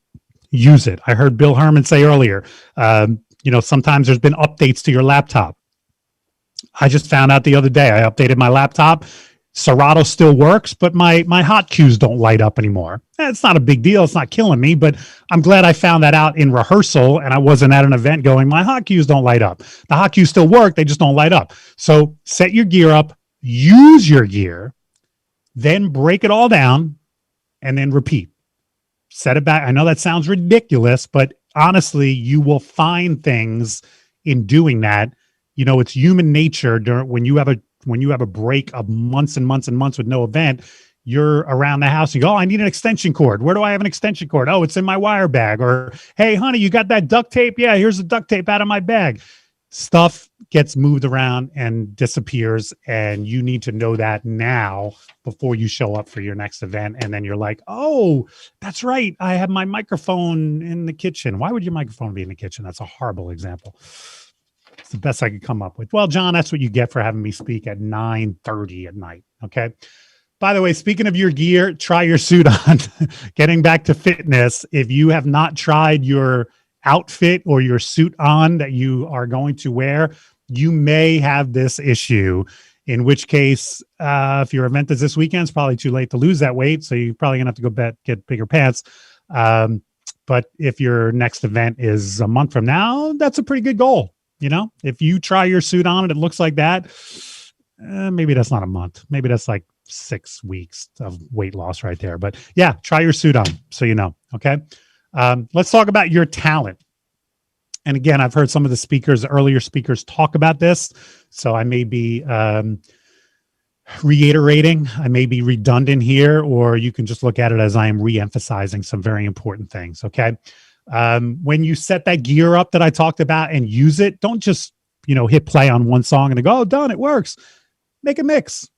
use it. I heard Bill Herman say earlier, sometimes there's been updates to your laptop. I just found out the other day, I updated my laptop. Serato still works, but my hotkeys don't light up anymore. It's not a big deal. It's not killing me, but I'm glad I found that out in rehearsal and I wasn't at an event going, my hotkeys don't light up. The hotkeys still work. They just don't light up. So set your gear up, use your gear, then break it all down and then repeat. Set it back. I know that sounds ridiculous, but honestly, you will find things in doing that. It's human nature when you have a break of months and months and months with no event, you're around the house and you go, oh, I need an extension cord. Where do I have an extension cord? Oh, it's in my wire bag. Or, hey, honey, you got that duct tape? Yeah, here's the duct tape out of my bag. Stuff gets moved around and disappears, and you need to know that now before you show up for your next event. And then you're like, oh, that's right. I have my microphone in the kitchen. Why would your microphone be in the kitchen? That's a horrible example. It's the best I could come up with. Well, John, that's what you get for having me speak at 9:30 at night. Okay. By the way, speaking of your gear, try your suit on. Getting back to fitness, if you have not tried your outfit or your suit on that you are going to wear, you may have this issue, in which case, if your event is this weekend, it's probably too late to lose that weight. So you're probably gonna have to go get bigger pants. But if your next event is a month from now, that's a pretty good goal. If you try your suit on and it looks like that, maybe that's not a month. Maybe that's like 6 weeks of weight loss right there. But yeah, try your suit on so you know. Okay. Let's talk about your talent. And again, I've heard some of the earlier speakers talk about this. So I may be reiterating, I may be redundant here, or you can just look at it as I am re-emphasizing some very important things. Okay. When you set that gear up that I talked about and use it, don't just, hit play on one song and go, oh, done, it works. Make a mix.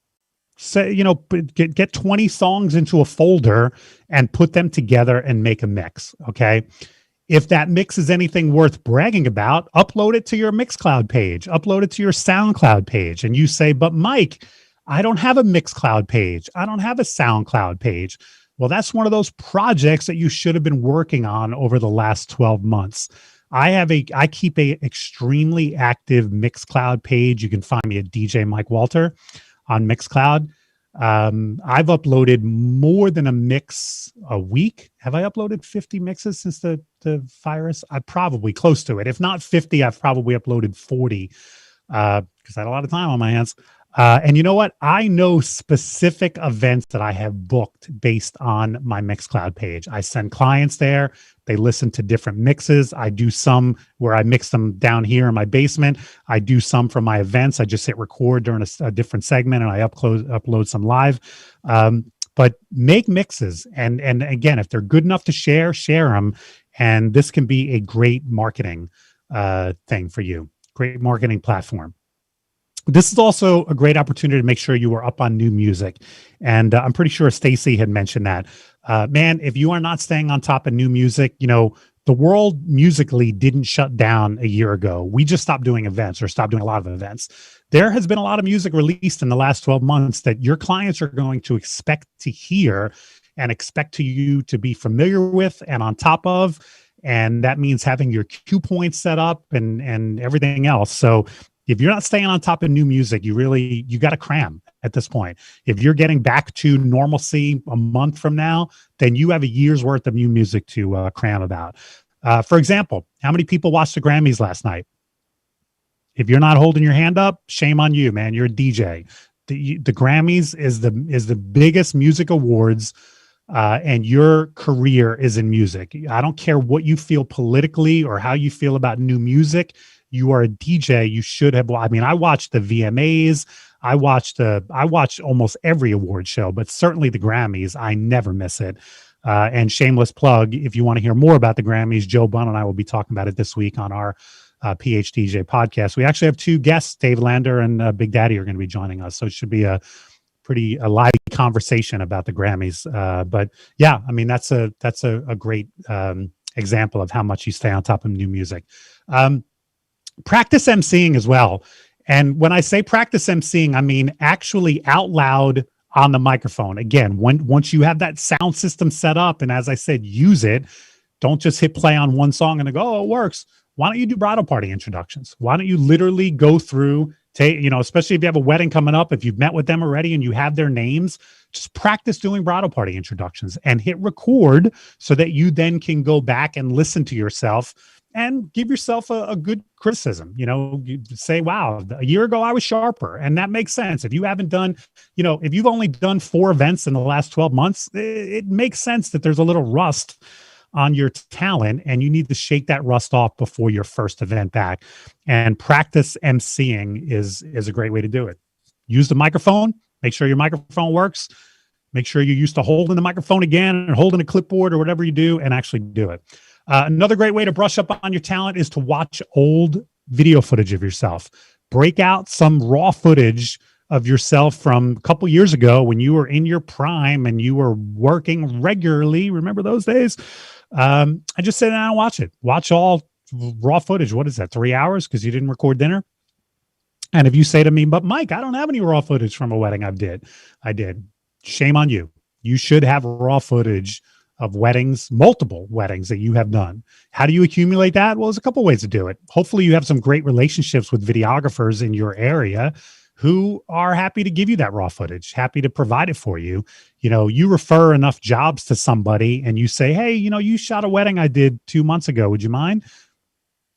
Say, get 20 songs into a folder and put them together and make a mix. Okay. If that mix is anything worth bragging about, upload it to your Mixcloud page, upload it to your SoundCloud page. And you say, but Mike, I don't have a Mixcloud page. I don't have a SoundCloud page. Well, that's one of those projects that you should have been working on over the last 12 months. I keep a extremely active Mixcloud page. You can find me at DJ Mike Walter on Mixcloud. I've uploaded more than a mix a week. Have I uploaded 50 mixes since the virus? I'm probably close to it. If not 50, I've probably uploaded 40 because I had a lot of time on my hands. And you know what? I know specific events that I have booked based on my Mixcloud page. I send clients there. They listen to different mixes. I do some where I mix them down here in my basement. I do some from my events. I just hit record during a different segment and I upload some live. But make mixes. And again, if they're good enough to share them. And this can be a great marketing thing for you. Great marketing platform. This is also a great opportunity to make sure you are up on new music. And I'm pretty sure Stacy had mentioned that. Man, if you are not staying on top of new music, the world musically didn't shut down a year ago. We just stopped doing events or stopped doing a lot of events. There has been a lot of music released in the last 12 months that your clients are going to expect to hear and expect you to be familiar with and on top of. And that means having your cue points set up and everything else. So if you're not staying on top of new music, you got to cram at this point. If you're getting back to normalcy a month from now, then you have a year's worth of new music to cram about. For example, how many people watched the Grammys last night? If you're not holding your hand up, shame on you, man. You're a DJ. The Grammys is the biggest music awards, and your career is in music. I don't care what you feel politically or how you feel about new music. You are a DJ. You should have. I watched the VMAs. I watched almost every award show, but certainly the Grammys. I never miss it. And shameless plug, if you want to hear more about the Grammys, Joe Bunn and I will be talking about it this week on our PHDJ podcast. We actually have two guests, Dave Lander and Big Daddy, are going to be joining us. So it should be a lively conversation about the Grammys. But yeah, that's a great example of how much you stay on top of new music. Practice emceeing as well. And when I say practice emceeing, I mean actually out loud on the microphone. Again, once you have that sound system set up, and as I said, use it. Don't just hit play on one song and go, oh, it works. Why don't you do bridal party introductions? Why don't you literally go through, especially if you have a wedding coming up, if you've met with them already and you have their names, just practice doing bridal party introductions and hit record so that you then can go back and listen to yourself and give yourself a good criticism. You say, wow, a year ago I was sharper. And that makes sense. If you haven't done, if you've only done 4 events in the last 12 months, it makes sense that there's a little rust on your talent and you need to shake that rust off before your first event back. And practice emceeing is a great way to do it. Use the microphone, make sure your microphone works. Make sure you're used to holding the microphone again and holding a clipboard or whatever you do and actually do it. Another great way to brush up on your talent is to watch old video footage of yourself. Break out some raw footage of yourself from a couple years ago when you were in your prime and you were working regularly. Remember those days? I just sit down and watch it. Watch all raw footage. What is that, 3 hours because you didn't record dinner? And if you say to me, but Mike, I don't have any raw footage from a wedding I did. Shame on you. You should have raw footage of weddings, multiple weddings that you have done. How do you accumulate that? Well, there's a couple ways to do it. Hopefully you have some great relationships with videographers in your area who are happy to give you that raw footage, happy to provide it for you. You refer enough jobs to somebody and you say, hey, you shot a wedding I did 2 months ago. Would you mind?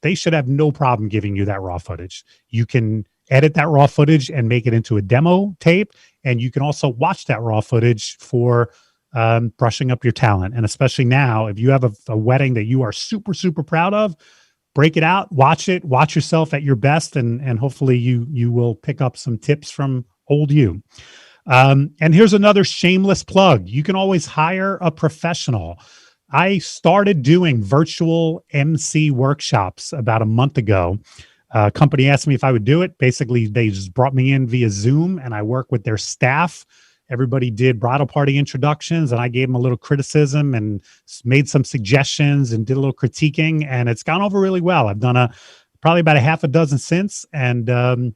They should have no problem giving you that raw footage. You can edit that raw footage and make it into a demo tape. And you can also watch that raw footage for brushing up your talent. And especially now, if you have a wedding that you are super, super proud of, break it out, watch yourself at your best. And hopefully you will pick up some tips from old you. And here's another shameless plug. You can always hire a professional. I started doing virtual MC workshops about a month ago. A company asked me if I would do it. Basically, they just brought me in via Zoom and I work with their staff. Everybody did bridal party introductions and I gave them a little criticism and made some suggestions and did a little critiquing, and it's gone over really well. I've done probably about a half a dozen since. And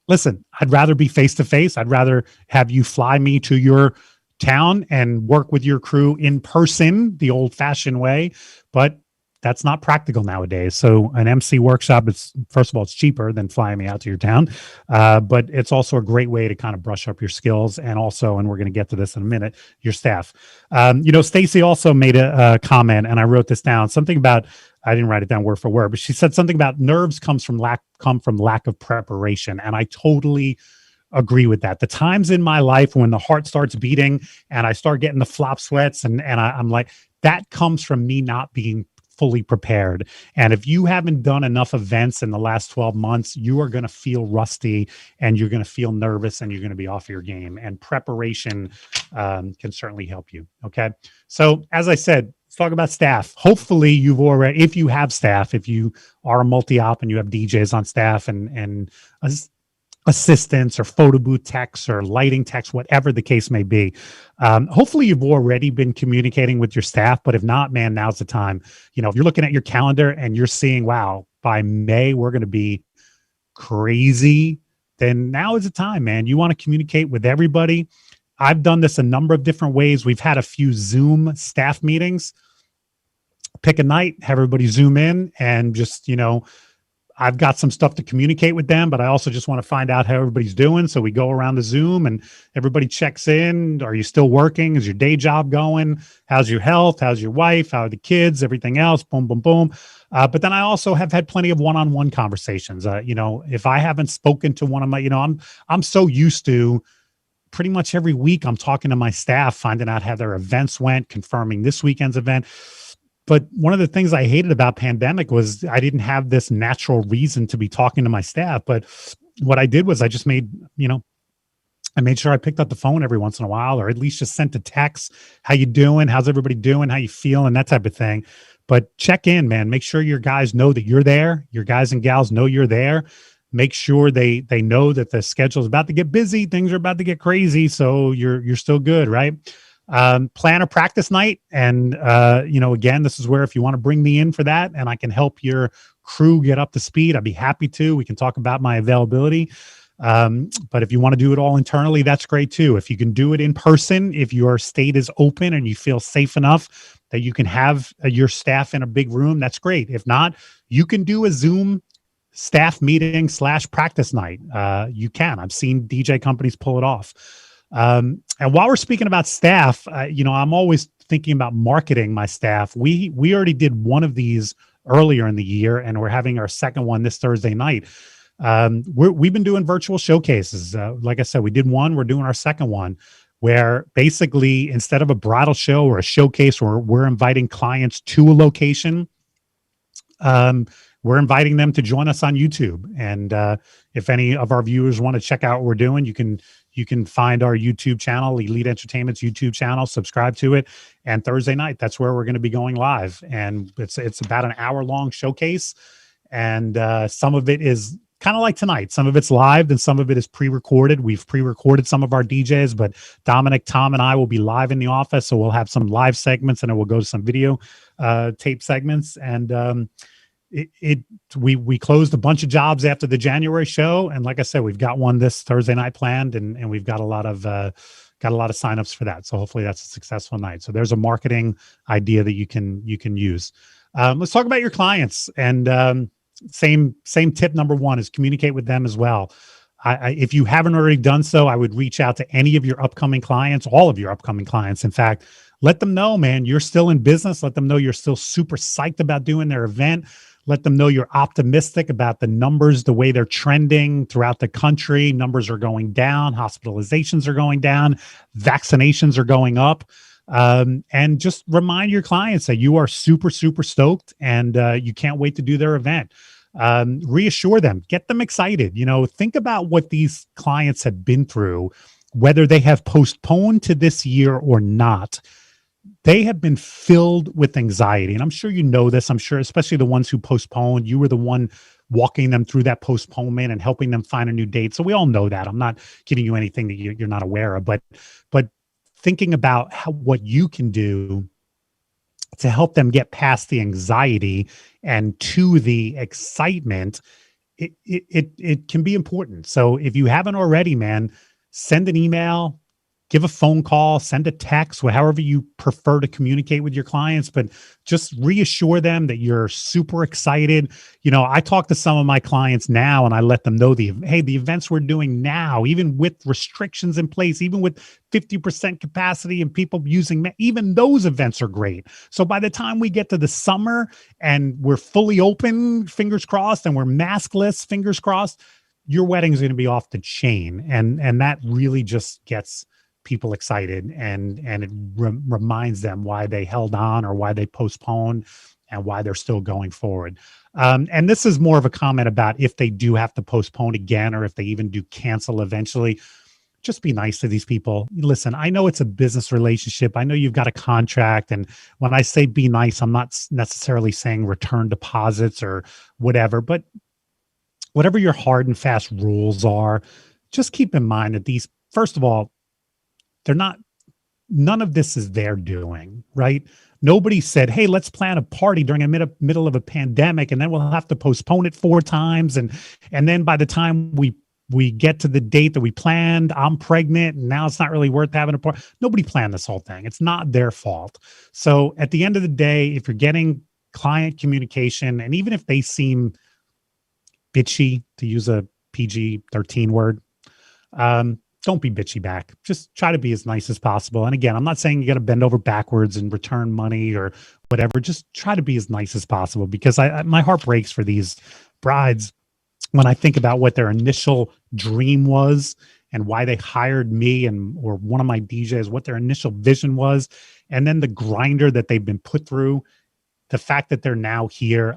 listen, I'd rather be face-to-face. I'd rather have you fly me to your town and work with your crew in person, the old-fashioned way. But that's not practical nowadays. So an MC workshop, it's first of all, it's cheaper than flying me out to your town, but it's also a great way to kind of brush up your skills, and also, and we're going to get to this in a minute, your staff. Stacy also made a comment, and I wrote this down. Something about, I didn't write it down word for word, but she said something about nerves come from lack of preparation, and I totally agree with that. The times in my life when the heart starts beating and I start getting the flop sweats, and I'm like, that comes from me not being fully prepared. And if you haven't done enough events in the last 12 months, you are going to feel rusty, and you're going to feel nervous, and you're going to be off your game. And preparation can certainly help you. Okay. So as I said, let's talk about staff. Hopefully you've already, if you have staff, if you are a multi-op and you have DJs on staff and assistants or photo booth techs or lighting techs, whatever the case may be. Hopefully you've already been communicating with your staff, but if not, man, now's the time. If you're looking at your calendar and you're seeing, wow, by May, we're going to be crazy, then now is the time, man. You want to communicate with everybody. I've done this a number of different ways. We've had a few Zoom staff meetings. Pick a night, have everybody Zoom in, and just, I've got some stuff to communicate with them, but I also just want to find out how everybody's doing. So we go around the Zoom and everybody checks in. Are you still working? Is your day job going? How's your health? How's your wife? How are the kids? Everything else? Boom, boom, boom. But then I also have had plenty of one-on-one conversations. If I haven't spoken to one of my, I'm so used to pretty much every week I'm talking to my staff, finding out how their events went, confirming this weekend's event. But one of the things I hated about pandemic was I didn't have this natural reason to be talking to my staff. But what I did was I just made, I made sure I picked up the phone every once in a while, or at least just sent a text. How you doing? How's everybody doing? How you feeling? That type of thing. But check in, man. Make sure your guys know that you're there. Your guys and gals know you're there. Make sure they know that the schedule is about to get busy. Things are about to get crazy. So you're still good, right? Plan a practice night. And, again, this is where if you want to bring me in for that and I can help your crew get up to speed, I'd be happy to. We can talk about my availability. But if you want to do it all internally, that's great too. If you can do it in person, if your state is open and you feel safe enough that you can have your staff in a big room, that's great. If not, you can do a Zoom staff meeting / practice night. You can. I've seen DJ companies pull it off. And while we're speaking about staff, I'm always thinking about marketing my staff. We already did one of these earlier in the year, and we're having our second one this Thursday night. We've been doing virtual showcases. Like I said, we did one. We're doing our second one, where basically instead of a bridal show or a showcase where we're inviting clients to a location, we're inviting them to join us on YouTube. And if any of our viewers want to check out what we're doing, you can find our YouTube channel, Elite Entertainment's YouTube channel, subscribe to it. And Thursday night, that's where we're going to be going live. And it's about an hour-long showcase. And some of it is kind of like tonight. Some of it's live and some of it is pre-recorded. We've pre-recorded some of our DJs, but Dominic, Tom, and I will be live in the office. So we'll have some live segments, and then we'll go to some video tape segments. And we closed a bunch of jobs after the January show, and like I said, we've got one this Thursday night planned, and we've got a lot of signups for that. So hopefully that's a successful night. So there's a marketing idea that you can use. Let's talk about your clients, and same tip number one is communicate with them as well. If you haven't already done so, I would reach out to any of your upcoming clients, all of your upcoming clients. In fact, let them know, man, you're still in business. Let them know you're still super psyched about doing their event. Let them know you're optimistic about the numbers, the way they're trending throughout the country. Numbers are going down, hospitalizations are going down, vaccinations are going up. And just remind your clients that you are super, super stoked and you can't wait to do their event. Reassure them, get them excited. Think about what these clients have been through, whether they have postponed to this year or not. They have been filled with anxiety. And I'm sure you know this. I'm sure, especially the ones who postponed, you were the one walking them through that postponement and helping them find a new date. So we all know that. I'm not giving you anything that you're not aware of, but thinking about what you can do to help them get past the anxiety and to the excitement, it can be important. So if you haven't already, man, send an email, give a phone call, send a text, however you prefer to communicate with your clients, but just reassure them that you're super excited. You know, I talk to some of my clients now and I let them know the events we're doing now, even with restrictions in place, even with 50% capacity and people using, even those events are great. So by the time we get to the summer and we're fully open, fingers crossed, and we're maskless, fingers crossed, your wedding is going to be off the chain. And that really just gets people excited, and it reminds them why they held on or why they postponed and why they're still going forward. And this is more of a comment about if they do have to postpone again, or if they even do cancel eventually, just be nice to these people. Listen, I know it's a business relationship. I know you've got a contract. And when I say be nice, I'm not necessarily saying return deposits or whatever, but whatever your hard and fast rules are, just keep in mind that these, first of all, none of this is their doing, right? Nobody said, hey, let's plan a party during a middle of a pandemic, and then we'll have to postpone it 4 times. And then by the time we get to the date that we planned, I'm pregnant, and now it's not really worth having a party. Nobody planned this whole thing. It's not their fault. So at the end of the day, if you're getting client communication, and even if they seem bitchy, to use a PG-13 word, don't be bitchy back. Just try to be as nice as possible. And again, I'm not saying you got to bend over backwards and return money or whatever. Just try to be as nice as possible, because my heart breaks for these brides when I think about what their initial dream was and why they hired me or one of my DJs, what their initial vision was, and then the grinder that they've been put through. The fact that they're now here,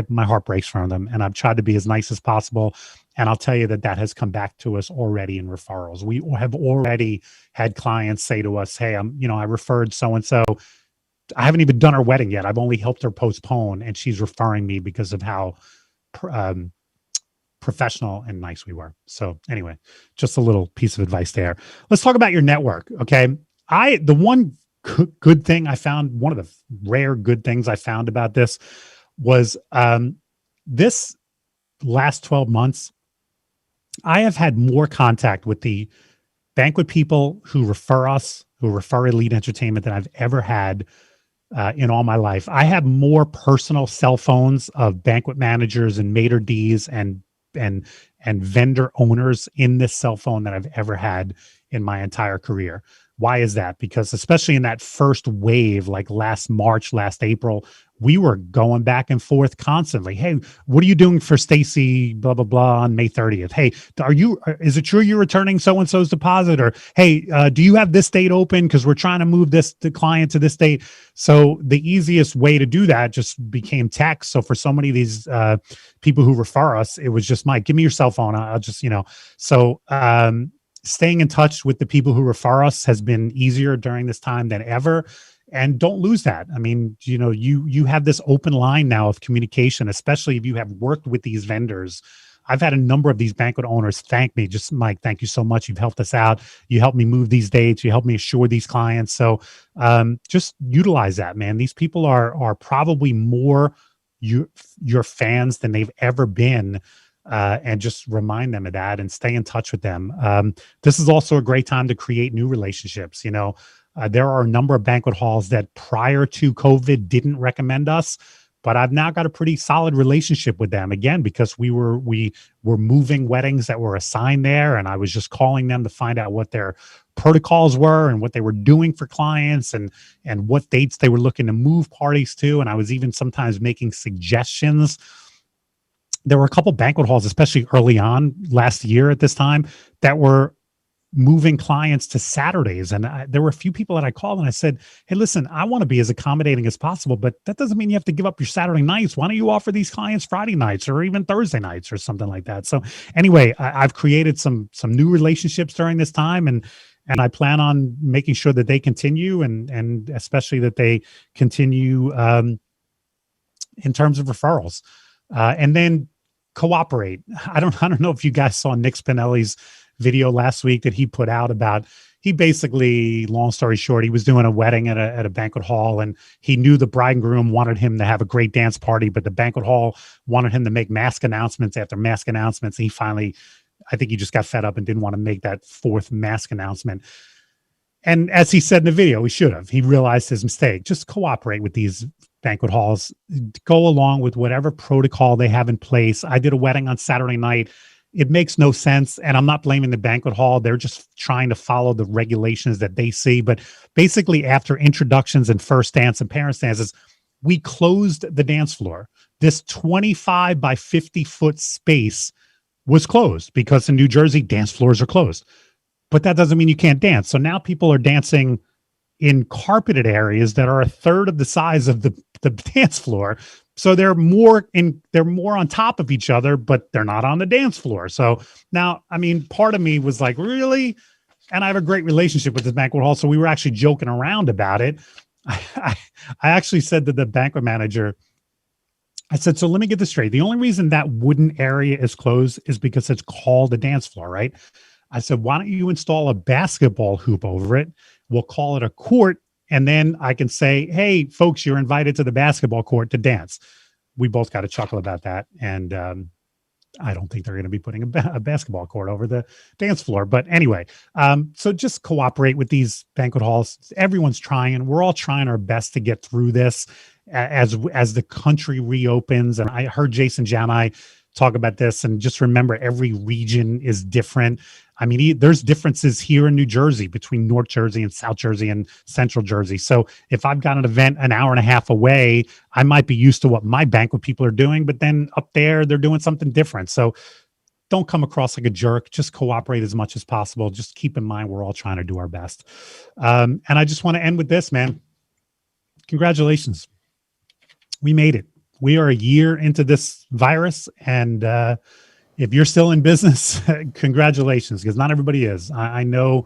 my heart breaks for them, and I've tried to be as nice as possible. And I'll tell you that has come back to us already in referrals. We have already had clients say to us, hey, I referred so-and-so. I haven't even done her wedding yet. I've only helped her postpone, and she's referring me because of how professional and nice we were. So anyway, just a little piece of advice there. Let's talk about your network. Okay. The one good thing I found, one of the rare good things I found about this was this last 12 months, I have had more contact with the banquet people who refer us, who refer Elite Entertainment, than I've ever had in all my life. I have more personal cell phones of banquet managers and maitre d's and vendor owners in this cell phone than I've ever had in my entire career. Why is that? Because especially in that first wave, like last March, last April, we were going back and forth constantly. Hey, what are you doing for Stacy, blah, blah, blah, on May 30th? Hey, is it true you're returning so-and-so's deposit? Or, hey, do you have this date open? Because we're trying to move the client to this date. So the easiest way to do that just became text. So for so many of these people who refer us, it was just, Mike, give me your cell phone. I'll just, so staying in touch with the people who refer us has been easier during this time than ever. And don't lose that. I mean, you have this open line now of communication, especially if you have worked with these vendors. I've had a number of these banquet owners thank me, just, Mike, thank you so much. You've helped us out. You helped me move these dates. You helped me assure these clients. So just utilize that, man. These people are probably more your fans than they've ever been. And just remind them of that and stay in touch with them. This is also a great time to create new relationships. There are a number of banquet halls that prior to COVID didn't recommend us, but I've now got a pretty solid relationship with them, again, because we were moving weddings that were assigned there. And I was just calling them to find out what their protocols were and what they were doing for clients and what dates they were looking to move parties to. And I was even sometimes making suggestions. There were a couple banquet halls, especially early on last year at this time, that were moving clients to Saturdays. And there were a few people that I called and I said, hey, listen, I want to be as accommodating as possible, but that doesn't mean you have to give up your Saturday nights. Why don't you offer these clients Friday nights or even Thursday nights or something like that? So anyway, I've created some new relationships during this time, and I plan on making sure that they continue and especially that they continue in terms of referrals. And then cooperate. I don't know if you guys saw Nick Spinelli's video last week that he put out about, he basically, long story short, he was doing a wedding at a banquet hall, and he knew the bride and groom wanted him to have a great dance party, but the banquet hall wanted him to make mask announcements after mask announcements. And he finally, I think he just got fed up and didn't want to make that fourth mask announcement. And as he said in the video, he should have. He realized his mistake. Just cooperate with these banquet halls. Go along with whatever protocol they have in place. I did a wedding on Saturday night. It makes no sense. And I'm not blaming the banquet hall. They're just trying to follow the regulations that they see. But basically, after introductions and first dance and parents' dances, we closed the dance floor. This 25 by 50 foot space was closed because in New Jersey, dance floors are closed. But that doesn't mean you can't dance. So now people are dancing in carpeted areas that are a third of the size of the dance floor. So they're more on top of each other, but they're not on the dance floor. So now, I mean, part of me was like, really? And I have a great relationship with this banquet hall. So we were actually joking around about it. I actually said to the banquet manager, I said, so let me get this straight. The only reason that wooden area is closed is because it's called a dance floor, right? I said, why don't you install a basketball hoop over it? We'll call it a court. And then I can say, hey, folks, you're invited to the basketball court to dance. We both got a chuckle about that. And I don't think they're going to be putting a basketball court over the dance floor. But anyway, so just cooperate with these banquet halls. Everyone's trying. We're all trying our best to get through this as the country reopens. And I heard Jason Janai talk about this. And just remember, every region is different. I mean, there's differences here in New Jersey between North Jersey and South Jersey and Central Jersey. So if I've got an event an hour and a half away, I might be used to what my banquet people are doing, but then up there, they're doing something different. So don't come across like a jerk. Just cooperate as much as possible. Just keep in mind, we're all trying to do our best. And I just want to end with this, man. Congratulations. We made it. We are a year into this virus, and if you're still in business, congratulations, because not everybody is. I know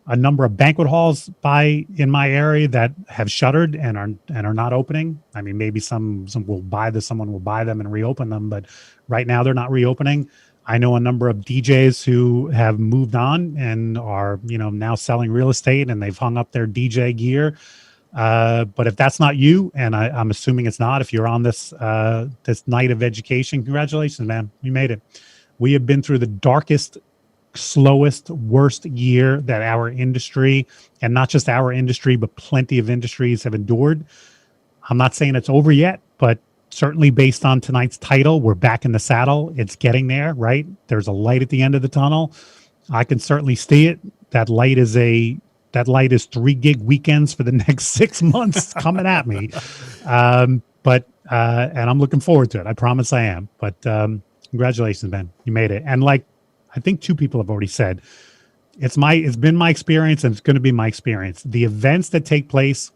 a number of banquet halls in my area that have shuttered and are not opening. I mean, maybe someone will buy them and reopen them, but right now they're not reopening. I know a number of DJs who have moved on and are, now selling real estate, and they've hung up their DJ gear. But if that's not you, and I'm assuming it's not, if you're on this night of education, congratulations, man. We made it. We have been through the darkest, slowest, worst year that our industry, and not just our industry, but plenty of industries have endured. I'm not saying it's over yet, but certainly based on tonight's title, we're back in the saddle. It's getting there, right? There's a light at the end of the tunnel. I can certainly see it. That light is 3 gig weekends for the next 6 months coming at me. And I'm looking forward to it. I promise I am. But congratulations, man. You made it. And like I think 2 people have already said, it's been my experience, and it's going to be my experience. The events that take place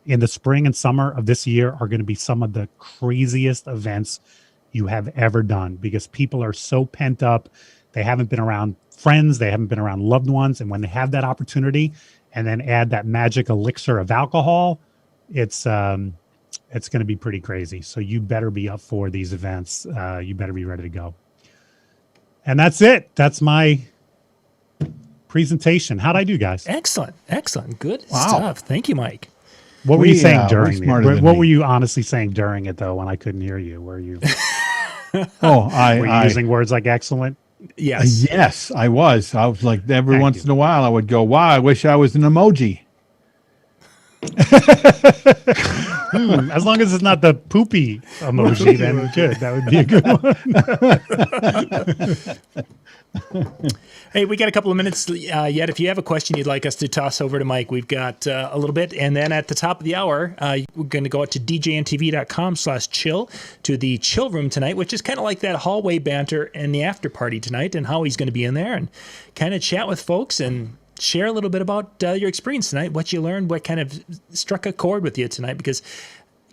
in the spring and summer of this year are going to be some of the craziest events you have ever done, because people are so pent up. They haven't been around friends. They haven't been around loved ones. And when they have that opportunity and then add that magic elixir of alcohol, it's going to be pretty crazy. So you better be up for these events. You better be ready to go. And that's it. That's my presentation. How'd I do, guys? Excellent. Good stuff. Thank you, Mike. What were you saying during it? What were you honestly saying during it, though, when I couldn't hear you? Were you were you using words like excellent? Yes. Yes, I was. I was like, every once in a while I would go, wow, I wish I was an emoji. As long as it's not the poopy emoji, then good. That would be a good one. Hey, we got a couple of minutes yet. If you have a question you'd like us to toss over to Mike, we've got a little bit. And then at the top of the hour, we're going to go out to DJNTV.com/chill to the chill room tonight, which is kind of like that hallway banter and the after party tonight. And Howie's going to be in there and kind of chat with folks and share a little bit about your experience tonight, what you learned, what kind of struck a chord with you tonight, because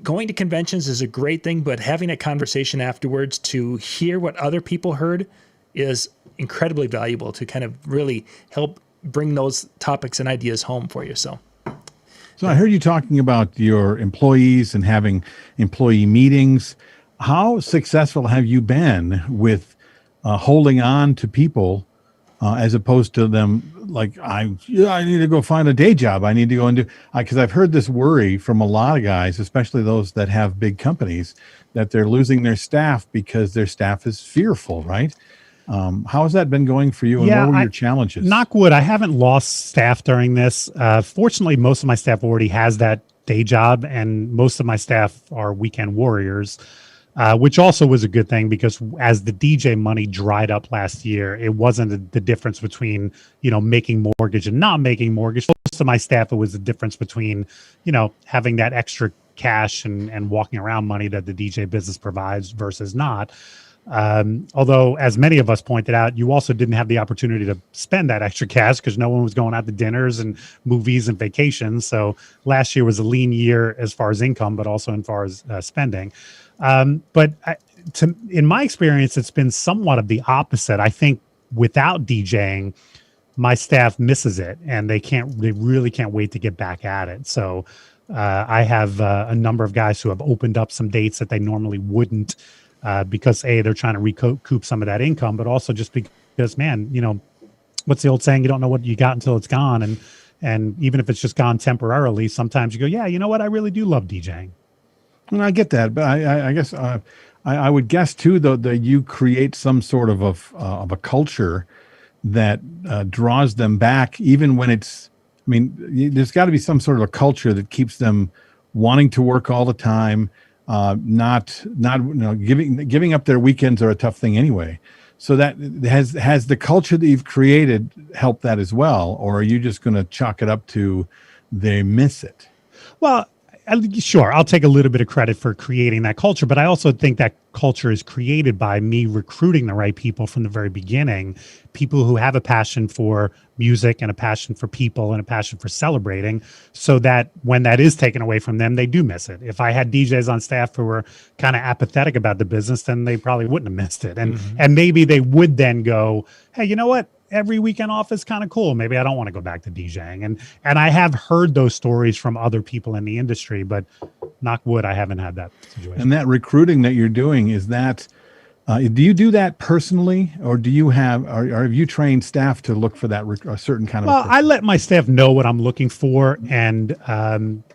going to conventions is a great thing, but having a conversation afterwards to hear what other people heard is incredibly valuable to kind of really help bring those topics and ideas home for you. So I heard you talking about your employees and having employee meetings. How successful have you been with holding on to people as opposed to them like, I need to go find a day job. I need to go and do, because I've heard this worry from a lot of guys, especially those that have big companies, that they're losing their staff because their staff is fearful, right? How has that been going for you, and what were your challenges? Knock wood, I haven't lost staff during this. Fortunately, most of my staff already has that day job, and most of my staff are weekend warriors, which also was a good thing, because as the DJ money dried up last year, it wasn't the difference between, making mortgage and not making mortgage. Most of my staff, it was the difference between, having that extra cash and walking around money that the DJ business provides versus not. Although, as many of us pointed out, you also didn't have the opportunity to spend that extra cash because no one was going out to dinners and movies and vacations. So last year was a lean year as far as income, but also as far as spending. In my experience, it's been somewhat of the opposite. I think without DJing, my staff misses it, and they really can't wait to get back at it. So I have a number of guys who have opened up some dates that they normally wouldn't, because they're trying to recoup some of that income, but also just because, man, what's the old saying? You don't know what you got until it's gone. And even if it's just gone temporarily, sometimes you go, yeah, you know what? I really do love DJing. And I get that, but I guess I would guess too, though, that you create some sort of a culture that draws them back, even when it's. I mean, there's got to be some sort of a culture that keeps them wanting to work all the time. Not giving up their weekends are a tough thing anyway. So that has the culture that you've created helped that as well, or are you just going to chalk it up to they miss it? Well, sure, I'll take a little bit of credit for creating that culture, but I also think that culture is created by me recruiting the right people from the very beginning, people who have a passion for music and a passion for people and a passion for celebrating, so that when that is taken away from them, they do miss it. If I had DJs on staff who were kind of apathetic about the business, then they probably wouldn't have missed it. And maybe they would then go, hey, you know what? Every weekend off is kind of cool. Maybe I don't want to go back to DJing. And I have heard those stories from other people in the industry, but knock wood, I haven't had that situation. And that recruiting that you're doing, is that, do you do that personally, or do you have you trained staff to look for that a certain kind of? Well, I let my staff know what I'm looking for, and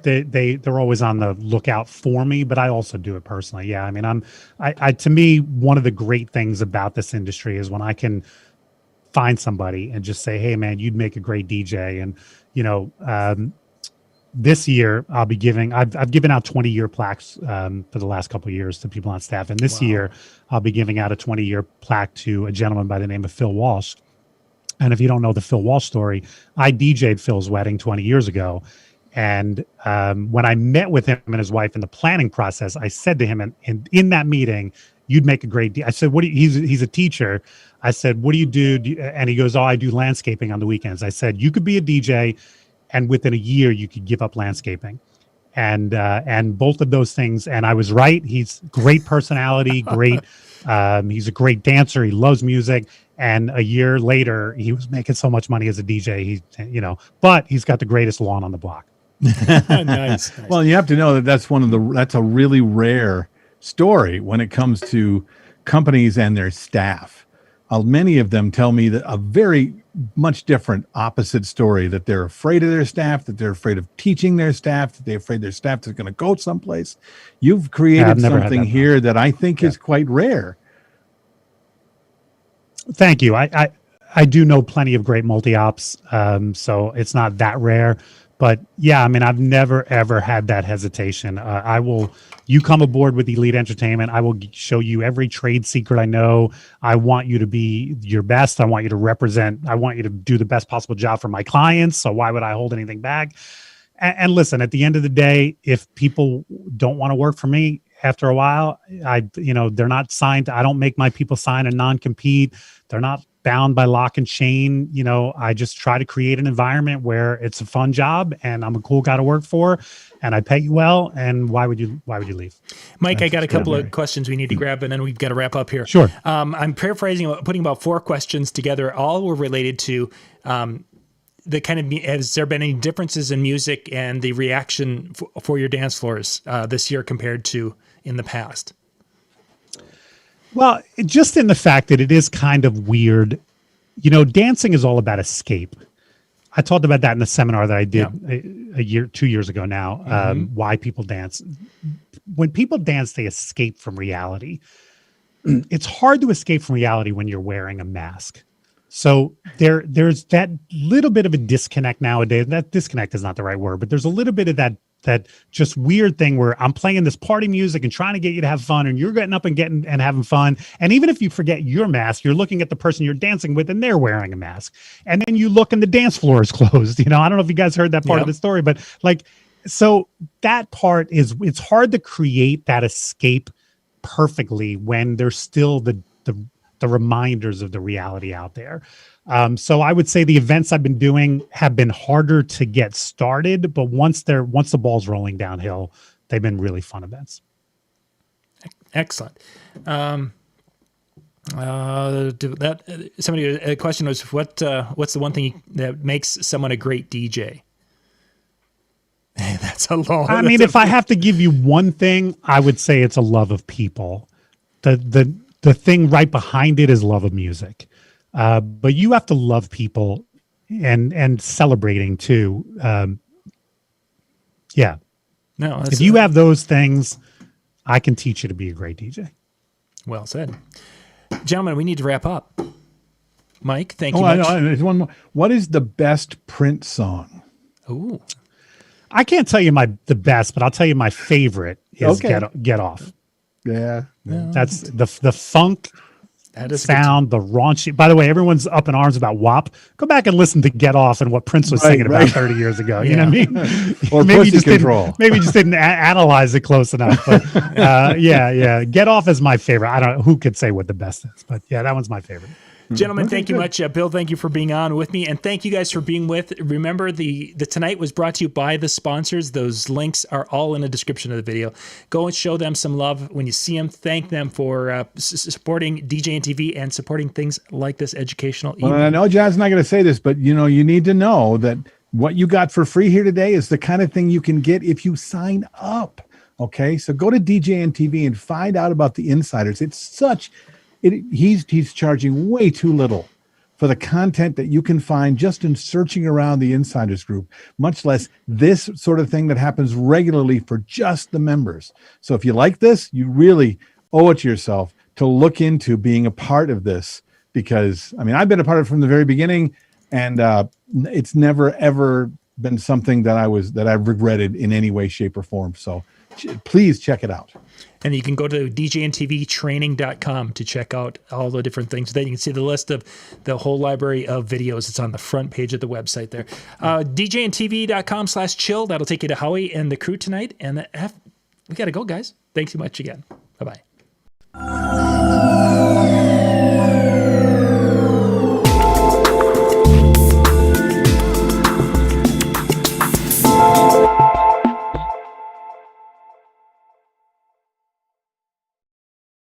they're always on the lookout for me, but I also do it personally. Yeah. I mean, to me, one of the great things about this industry is when I can find somebody and just say, hey man, you'd make a great DJ. And, this year I'll be I've given out 20-year plaques for the last couple of years to people on staff. And this year I'll be giving out a 20-year plaque to a gentleman by the name of Phil Walsh. And if you don't know the Phil Walsh story, I DJ'd Phil's wedding 20 years ago. And when I met with him and his wife in the planning process, I said to him in that meeting, you'd make a great DJ. I said, he's a teacher. I said, what do you do? And he goes, I do landscaping on the weekends. I said, you could be a DJ, and within a year you could give up landscaping. And both of those things. And I was right. He's great personality, great. He's a great dancer. He loves music. And a year later, he was making so much money as a DJ. But he's got the greatest lawn on the block. Nice. Well, you have to know that's a really rare story when it comes to companies and their staff. Many of them tell me that a very much different opposite story, that they're afraid of their staff, that they're afraid of teaching their staff, that they're afraid their staff is going to go someplace. You've created something here that I think is quite rare. Thank you. I do know plenty of great multi-ops, so it's not that rare. But yeah, I mean, I've never, ever had that hesitation. You come aboard with Elite Entertainment, I will show you every trade secret I know. I want you to be your best. I want you to represent. I want you to do the best possible job for my clients. So why would I hold anything back? And listen, at the end of the day, if people don't want to work for me after a while, they're not signed. I don't make my people sign a non-compete. They're not bound by lock and chain. I just try to create an environment where it's a fun job and I'm a cool guy to work for and I pay you well. And why would you leave? Mike, I got a couple of questions we need to grab and then we've got to wrap up here. Sure. I'm paraphrasing, putting about 4 questions together. All were related to the kind of, has there been any differences in music and the reaction for your dance floors this year compared to in the past? Well, just in the fact that it is kind of weird, dancing is all about escape. I talked about that in the seminar that I did 2 years ago now, why people dance. When people dance, they escape from reality. it's hard to escape from reality when you're wearing a mask. So there's that little bit of a disconnect nowadays. That disconnect is not the right word, but there's a little bit of that just weird thing where I'm playing this party music and trying to get you to have fun, and you're getting up and having fun. And even if you forget your mask, you're looking at the person you're dancing with and they're wearing a mask. And then you look and the dance floor is closed. I don't know if you guys heard that part of the story, but so that part it's hard to create that escape perfectly when there's still the reminders of the reality out there. So I would say the events I've been doing have been harder to get started, but once the ball's rolling downhill, they've been really fun events. Excellent. A question was, what's the one thing that makes someone a great DJ? That's a long. I mean, if I have to give you one thing, I would say it's a love of people. The thing right behind it is love of music. But you have to love people and celebrating too. Yeah. No, if you have those things, I can teach you to be a great DJ. Well said. Gentlemen, we need to wrap up. Mike, thank you much. There's one more. What is the best Prince song? Ooh. I can't tell you the best, but I'll tell you my favorite is Get Off. Yeah. That's the funk that is sound, the raunchy. By the way, everyone's up in arms about WAP. Go back and listen to Get Off and what Prince was singing about 30 years ago. You know what I mean? Or maybe Pussy Control. Maybe just didn't analyze it close enough. But yeah. Get Off is my favorite. I don't know who could say what the best is, but yeah, that one's my favorite. Gentlemen, thank you much. Bill, thank you for being on with me. And thank you guys for being with. Remember, the Tonight was brought to you by the sponsors. Those links are all in the description of the video. Go and show them some love when you see them. Thank them for supporting DJNTV and supporting things like this educational evening. Well, I know John's not going to say this, but you need to know that what you got for free here today is the kind of thing you can get if you sign up. Okay, so go to DJNTV and find out about the insiders. He's charging way too little for the content that you can find just in searching around the insiders group, much less this sort of thing that happens regularly for just the members. So if you like this, you really owe it to yourself to look into being a part of this, because I've been a part of it from the very beginning, and it's never ever been something that I've regretted in any way, shape, or form. So please check it out. And you can go to DJNTVtraining.com to check out all the different things. Then you can see the list of the whole library of videos. It's on the front page of the website there. DJNTV.com/chill. That'll take you to Howie and the crew tonight. And we got to go, guys. Thanks so much again. Bye-bye.